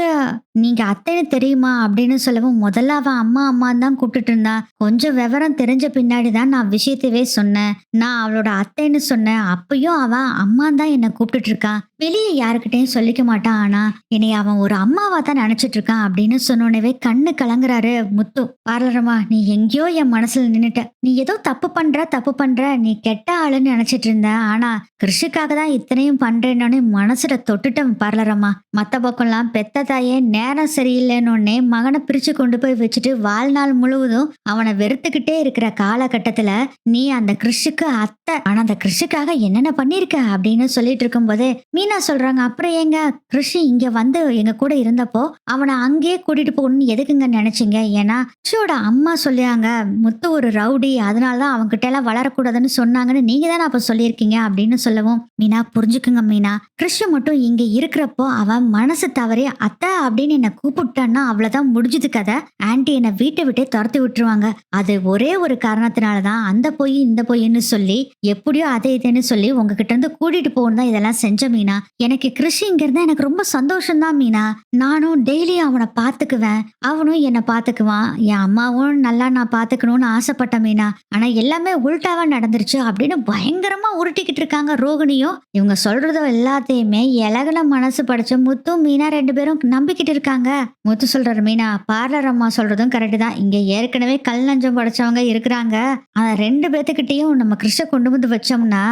நீங்க அத்தைன்னு தெரியுமா அப்படின்னு சொல்லவும், முதல்ல அவன் அம்மா அம்மான்னு தான் கூப்பிட்டுட்டு இருந்தான். கொஞ்சம் விவரம் தெரிஞ்ச பின்னாடி தான் நான் விஷயத்தவே சொன்னேன். நான் அவளோட அத்தைன்னு சொன்னேன். அப்பயும் அவன் அம்மா தான் என்னை கூப்பிட்டுட்டு இருக்கான். வெளியே யாருக்கிட்டையும் சொல்லிக்க மாட்டான். ஆனா என்னை அவன் ஒரு அம்மாவா தான் நினைச்சிட்டு இருக்கான் அப்படின்னு சொன்னோன்னே கண்ணு கலங்குறாரு முத்து. பார்லரமா, நீ எங்கேயோ என் மனசுல நின்னுட்ட. நீ ஏதோ தப்பு பண்ற, நீ கெட்ட ஆளுன்னு நினைச்சிட்டு இருந்த. ஆனா கிறிஷுக்காக தான் இத்தனையும் பண்றேன்னு மனசுல தொட்டுட்டேன் பார்லரமா. மத்த பக்கம்லாம் பெத்த தாயே நேரம் சரியில்லைன்னு மகனை பிரிச்சு கொண்டு போய் வச்சுட்டு வாழ்நாள் முழுவதும் அவனை வெறுத்துக்கிட்டே இருக்கிற காலகட்டத்துல நீ அந்த கிறிஷுக்கு அத்தை, ஆனா அந்த கிறிஷுக்காக என்னென்ன பண்ணிருக்க அப்படின்னு சொல்லிட்டு இருக்கும் போதே மீனா சொல்றாங்க, அப்புறம் ஏங்க கிறிஷ் இங்க வந்து எங்க கூட இருந்தப்போ அவனை அங்கேயே கூட்டிட்டு போகணும்னு எதுக்குங்க நினைச்சீங்க? ஏன்னா கிறிஷோட அம்மா சொல்லியாங்க முத்து ஒரு ரவுடி, அதனாலதான் அவங்க கிட்ட எல்லாம் வளரக்கூடாதுன்னு சொன்னாங்கன்னு நீங்க தானே அப்ப சொல்லியிருக்கீங்க அப்படின்னு சொல்லவும், மீனா புரிஞ்சுக்குங்க மீனா, கிறிஷ் மட்டும் இங்க இருக்கிறப்போ அவன் மனசு தவறி அத்தை அப்படின்னு என்ன கூப்பிட்டான்னா அவ்வளவுதான் முடிஞ்சது கதை. ஆன்ட்டி என்னை வீட்டை விட்டே துரத்தி விட்டுருவாங்க. அது ஒரே ஒரு காரணத்தினாலதான் அந்த பொய் இந்த பொய்ன்னு சொல்லி எப்படியோ அதை இதுன்னு சொல்லி உங்ககிட்ட இருந்து கூட்டிட்டு போகணும் தான் இதெல்லாம் செஞ்ச மீனா. எனக்கு கிறிஷ் இங்க இருந்தா எனக்கு ரொம்ப சந்தோஷம் தான் மீனா. நானும் டெய்லியும் அவனை பாத்துக்குவேன், அவனும் என்னை பாத்துக்குவான், என் அம்மாவும் நல்லா நான் பாத்துக்கணும்னு ஆசைப்பட்ட மீனா. ஆனா எல்லாமே உள்டாவா நடந்துருச்சு அப்படின்னு பயங்கரமா உருட்டிக்கிட்டு இருக்காங்க ரோகிணியும். இவங்க சொல்றதோ எல்லாத்தையுமே இலகுன மனசு படைச்ச முத்து மீனா ரெண்டு பேரும் நம்பிக்கிட்டு இருக்காங்க. முத்து சொல்றாரு, மீனா பார்லர் அம்மா சொல்றதும் கரெக்ட் தான், இங்க ஏற்கனவே கல் நஞ்சம் படைச்சவங்க இருக்கிறாங்க. ஆனா ரெண்டு பேத்துக்கிட்டையும் நம்ம கிறிஷ கொண்டு வந்து வச்சோம்னா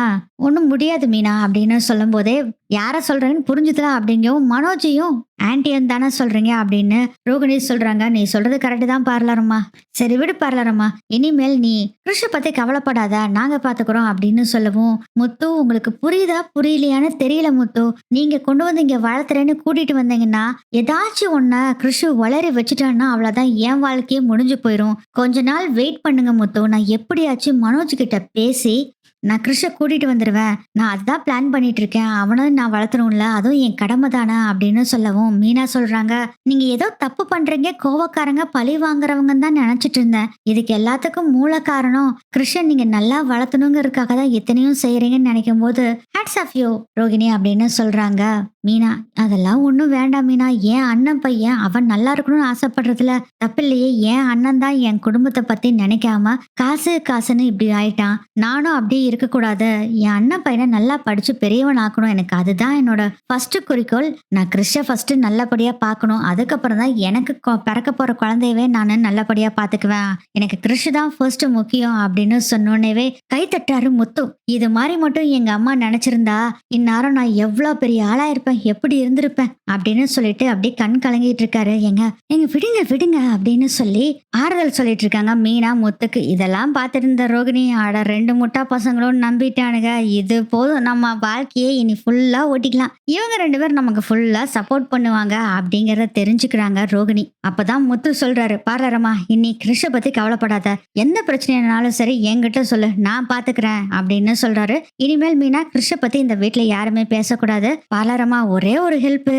ஒண்ணும் முடியாது மீனா அப்படின்னு சொல்லும் போதே, யார சொல்றேன்னு புரிஞ்சுதா அப்படிங்கவும், மனோஜையும் ஆன்டியன் தானே சொல்றீங்க அப்படின்னு ரோகிணி சொல்றாங்க. நீ சொல்றது கரெக்ட் தான் பார்லரம்மா, சரி விடு பார்லரம்மா, இனிமேல் நீ கிறிஷ பத்தி கவலைப்படாத, நாங்க பாத்துக்கிறோம் அப்படின்னு சொல்லவும், முத்து உங்களுக்கு புரியுதா புரியலையான்னு தெரியல முத்து, நீங்க கொண்டு வந்து இங்க வளர்த்துறேன்னு கூட்டிட்டு வந்தீங்கன்னா ஏதாச்சும் ஒன்ன கிறிஷு வளரி வச்சுட்டான்னா அவ்வளவுதான், என் வாழ்க்கையே முடிஞ்சு போயிரும். கொஞ்ச நாள் வெயிட் பண்ணுங்க முத்து, நான் எப்படியாச்சும் மனோஜ் கிட்ட பேசி நான் கிறிஷ கூட்டிட்டு வந்துடுவேன். நான் அதுதான் பிளான் பண்ணிட்டு இருக்கேன், அவனும் நான் வளர்த்தணும்ல, அதுவும் என் கடமை தானே அப்படின்னு சொல்லவும், மீனா சொல்றாங்க, நீங்க ஏதோ தப்பு பண்றீங்க, கோவக்காரங்க பழி வாங்குறவங்க தான் நினைச்சிட்டு இருந்தேன். இதுக்கு எல்லாத்துக்கும் மூல காரணம் கிறிஷன் நீங்க நல்லா வளர்த்தணுங்கிறதுக்காக தான் எத்தனையும் செய்யறீங்கன்னு நினைக்கும் போது ஹேட்ஸ் ஆஃப் யூ ரோகிணி அப்படின்னு சொல்றாங்க. மீனா, அதெல்லாம் ஒண்ணும் வேண்டாம் மீனா, என் அண்ணன் பையன் அவன் நல்லா இருக்கணும்னு ஆசைப்படுறதுல தப்பில்லையே. என் அண்ணன் தான் என் குடும்பத்தை பத்தி நினைக்காம காசு காசுன்னு இப்படி ஆயிட்டான். நானும் அப்படியே இருக்க கூடாது, என் அண்ணன் பையனை நல்லா படிச்சு பெரியவன் ஆக்கணும், எனக்கு அதுதான் என்னோட ஃபர்ஸ்ட் குறிக்கோள். நான் கிறிஷ ஃபர்ஸ்ட் நல்லபடியா பார்க்கணும், அதுக்கப்புறம் தான் எனக்கு பிறக்க போற குழந்தையவே நான் நல்லபடியா பாத்துக்குவேன், எனக்கு கிறிஷ் தான் ஃபர்ஸ்ட் முக்கியம் அப்படின்னு சொன்னோன்னேவே கை தட்டாரு முத்து. இது மாதிரி மட்டும் எங்க அம்மா நினைச்சிருந்தா இந்நேரம் நான் எவ்வளவு பெரிய ஆளா இருப்பேன் எப்படி இருந்திருப்பேன் அப்படின்னு சொல்லிட்டு அப்படியே கண் கலங்கிட்டு இருக்காரு. எங்க எங்க விடுங்க விடுங்க அப்படின்னு சொல்லி ஆறுதல் சொல்லிட்டு இருக்காங்க மீனா முத்துக்கு. இதெல்லாம் பார்த்துட்டு இருந்த ரோகிணி, ஆட 2 முட்டா பசங்களும் நம்பிட்டானுங்க. இது போதும், நம்ம வாழ்க்கையே இனி ஃபுல்லா ஓட்டிக்கலாம். இவங்க 2 பேரும் நமக்கு ஃபுல்லா சப்போர்ட் பண்ணுவாங்க அப்படிங்கறத தெரிஞ்சுக்கிறாங்க ரோகிணி. அப்பதான் முத்து சொல்றாரு, பார்லரம்மா இனி கிருஷ பத்தி கவலைப்படாத. எந்த பிரச்சனைனாலும் சரி என்கிட்ட சொல்லு, நான் பாத்துக்கிறேன் அப்படின்னு சொல்றாரு. இனிமேல் மீனா கிருஷ பத்தி இந்த வீட்டுல யாருமே பேசக்கூடாது. பார்லரம்மா ஒரே ஒரு ஹெல்ப்,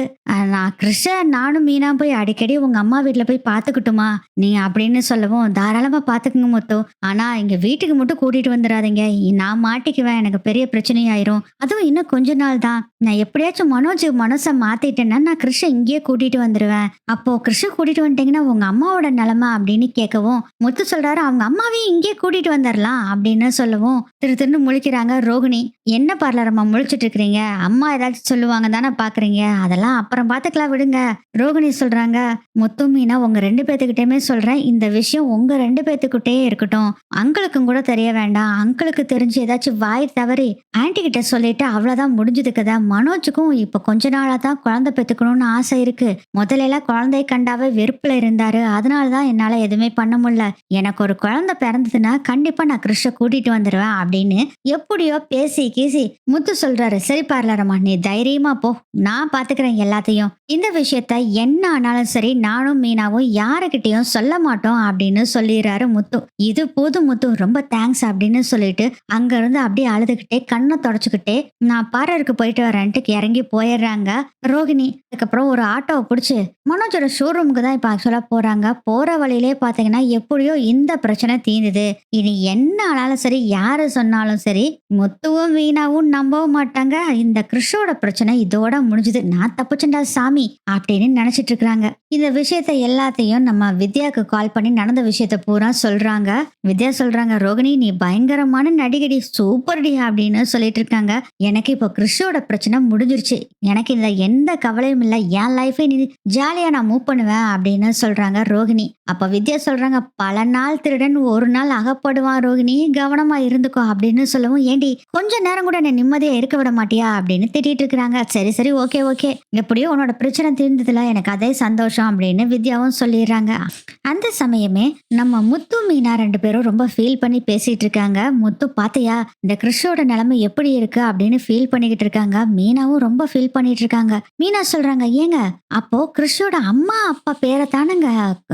நான் கிருஷ நானும் மீனா போய் அடிக்கடி உங்க அம்மா வீட்டுல போய் பாத்துக்கிட்டுமா நீ அப்படின்னு சொல்லவும், தாராளமா பாத்துக்குங்க முத்து. ஆனா இங்க வீட்டுக்கு மட்டும் கூட்டிட்டு வந்துடாதீங்க. நான் மாட்டிக்குவேன், எனக்கு பெரிய பிரச்சனையாயிரும். அதுவும் இன்னும் கொஞ்ச நாள் தான். நான் எப்படியாச்சும் மனோஜ் மனசை மாத்திட்டேன்னா நான் கிருஷ இங்கேயே கூட்டிட்டு வந்துருவேன். அப்போ கிருஷ கூட்டிட்டு வந்துட்டீங்கன்னா உங்க அம்மாவோட நிலைமை அப்படின்னு கேட்கவும், முத்து சொல்றாரு அவங்க அம்மாவையும் இங்கேயே கூட்டிட்டு வந்துடலாம் அப்படின்னு சொல்லவும், திரு முழிக்கிறாங்க ரோகிணி. என்ன பார்லரம்மா முழிச்சிட்டு இருக்கிறீங்க? அம்மா ஏதாச்சும் சொல்லுவாங்க தானே பாக்குறீங்க, அதெல்லாம் அப்புறம் பாத்துக்கலாம் விடுங்க. ரோகிணி சொல்றாங்க, முத்து மீனா உங்க 2 பேத்துக்கிட்டயுமே சொல்றேன், இந்த விஷயம் உங்க 2 பேத்துக்கிட்டே இருக்கட்டும். அங்கிளுக்கும் கூட தெரிய வேண்டாம். அங்கிளுக்கு தெரிஞ்சு ஏதாச்சும் வாய் தவறி ஆன்டி கிட்ட சொல்லிட்டு அவ்வளவுதான் முடிஞ்சது கதை. மனோஜுக்கும் இப்ப கொஞ்ச நாளா தான் குழந்தை பெத்துக்கணும்னு ஆசை இருக்கு. முதல்ல எல்லாம் குழந்தைய கண்டாவே வெறுப்புல இருந்தாரு. அதனாலதான் என்னால எதுவுமே பண்ண முடியல. எனக்கு ஒரு குழந்தை பிறந்ததுன்னா கண்டிப்பா நான் கிருஷ்ண கூட்டிட்டு வந்துருவேன் அப்படின்னு எப்படியோ பேசி கீசி முத்து சொல்றாரு. சரி பார்லரம்மா நீ தைரியமா போ, நான் பாத்துக்கிறேன் எல்லாத்தையும். இந்த விஷயத்த என்ன ஆனாலும் சரி நானும் மீனாவும் யாருக்கிட்டையும் சொல்ல மாட்டோம் அப்படின்னு சொல்லிடுறாரு முத்து. இது போதும் முத்து, ரொம்ப தேங்க்ஸ் அப்படின்னு சொல்லிட்டு அங்க இருந்து அப்படியே அழுதுகிட்டே கண்ணை தொடச்சுக்கிட்டே நான் பார்லருக்கு போயிட்டு வரேன்ட்டு இறங்கி போயிடுறாங்க ரோகிணி. அதுக்கப்புறம் ஒரு ஆட்டோவை பிடிச்சு மனோஜோட ஷோரூமுக்கு தான் இப்ப ஆக்சுவலா போறாங்க. போற வழியிலே பாத்தீங்கன்னா எப்படியோ இந்த பிரச்சனை தீர்ந்துது. இனி என்ன ஆனாலும் சரி யாரு சொன்னாலும் சரி முத்துவும் வீணாவும் நம்பவும் மாட்டாங்க. இந்த கிருஷோட பிரச்சனை இதோட முடிஞ்சது, நான் தப்புச்சண்டா சாமி அப்படின்னு நினைச்சிட்டு இருக்காங்க. இந்த விஷயத்த எல்லாத்தையும் நம்ம வித்யாக்கு கால் பண்ணி நடந்த விஷயத்த பூரா சொல்றாங்க. வித்யா சொல்றாங்க, ரோகிணி நீ பயங்கரமான நடிகடி, சூப்பர்டி அப்படின்னு சொல்லிட்டு இருக்காங்க. எனக்கு இப்போ கிருஷோட பிரச்சனை முடிஞ்சிருச்சு, எனக்கு இந்த எந்த கவலையும் இல்லை, என் லைஃபை நீ ஜாலியா நான் மூவ் பண்ணுவேன் அப்படின்னு சொல்றாங்க ரோகிணி. அப்ப வித்யா சொல்றாங்க, பல நாள் திருடன் ஒரு நாள் அகப்படுவான் ரோகிணி, கவனமா இருந்துக்கோ அப்படின்னு சொல்லவும், ஏண்டி கொஞ்ச நேரம் கூட என்ன நிம்மதியா இருக்க விட மாட்டியா அப்படின்னு திட்டிட்டு இருக்கிறாங்க. சரி சரி ஓகே ஓகே, எப்படியோ உன்னோட பிரச்சனை தீர்ந்ததுல எனக்கு அதே சந்தோஷம் அப்படின்னு வித்யாவும் சொல்லிடுறாங்க. அந்த சமயமே நம்ம முத்து மீனா 2 பேரும் ரொம்ப ஃபீல் பண்ணி பேசிட்டு இருக்காங்க. முத்து பாத்தியா இந்த கிருஷோட நிலைமை எப்படி இருக்கு அப்படின்னு ஃபீல் பண்ணிக்கிட்டு இருக்காங்க. மீனாவும் ரொம்ப ஃபீல் பண்ணிட்டு இருக்காங்க. மீனா சொல்றாங்க, ஏங்க அப்போ கிருஷோட அம்மா அப்பா பேரை தானங்க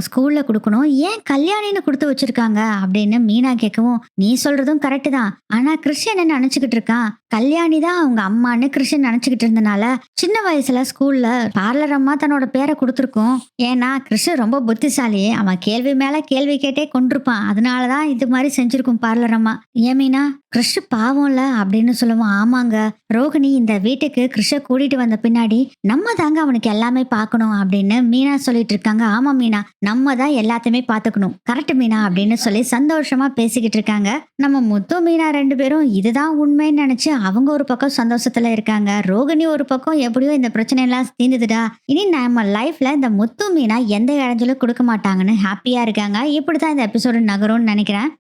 ஸ்கூல்ல கொடுக்கணும், ஏன் கல்யாணின்னு கொடுத்து வச்சிருக்காங்க அப்படின்னு மீனா கேட்கவும், நீ சொல்றதும் கரெக்ட் தான். ஆனா கிருஷ்ணன் என்ன நினைச்சுக்கிட்டு இருக்கான், கல்யாணி தான் அவங்க அம்மான்னு கிருஷ்ணன் நினைச்சுக்கிட்டு இருந்தனால சின்ன வயசுல ஸ்கூல்ல பார்லர் அம்மா தன்னோட பேரை கொடுத்துருக்கோம். ஏன்னா கிருஷ்ணன் ரொம்ப புத்திசாலி, அவன் கேள்வி மேல கேள்வி கேட்டே கொண்டிருப்பான், அதனாலதான் இது மாதிரி செஞ்சிருக்கும் பார்லர் அம்மா. ஏமீனா கிருஷ் பாவம்ல அப்படின்னு சொல்லுவான். ஆமாங்க ரோகிணி, இந்த வீட்டுக்கு கிருஷ கூட்டிட்டு வந்த பின்னாடி நம்ம தாங்க அவனுக்கு எல்லாமே பார்க்கணும் அப்படின்னு மீனா சொல்லிட்டு இருக்காங்க. ஆமா மீனா, நம்ம தான் எல்லாத்தையுமே பார்த்துக்கணும், கரெக்ட் மீனா அப்படின்னு சொல்லி சந்தோஷமா பேசிக்கிட்டு இருக்காங்க. நம்ம முத்து மீனா 2 பேரும் இதுதான் உண்மைன்னு நினைச்சு அவங்க ஒரு பக்கம் சந்தோஷத்துல இருக்காங்க. ரோகிணி ஒரு பக்கம் எப்படியோ இந்த பிரச்சனை எல்லாம் தீர்ந்துதுடா, இனி நம்ம லைஃப்ல இந்த முத்து மீனா எந்த இடைஞ்சலும் கொடுக்க மாட்டாங்கன்னு ஹாப்பியா இருக்காங்க. இப்படிதான் இந்த எபிசோடு நகரும்னு நினைக்கிறேன்.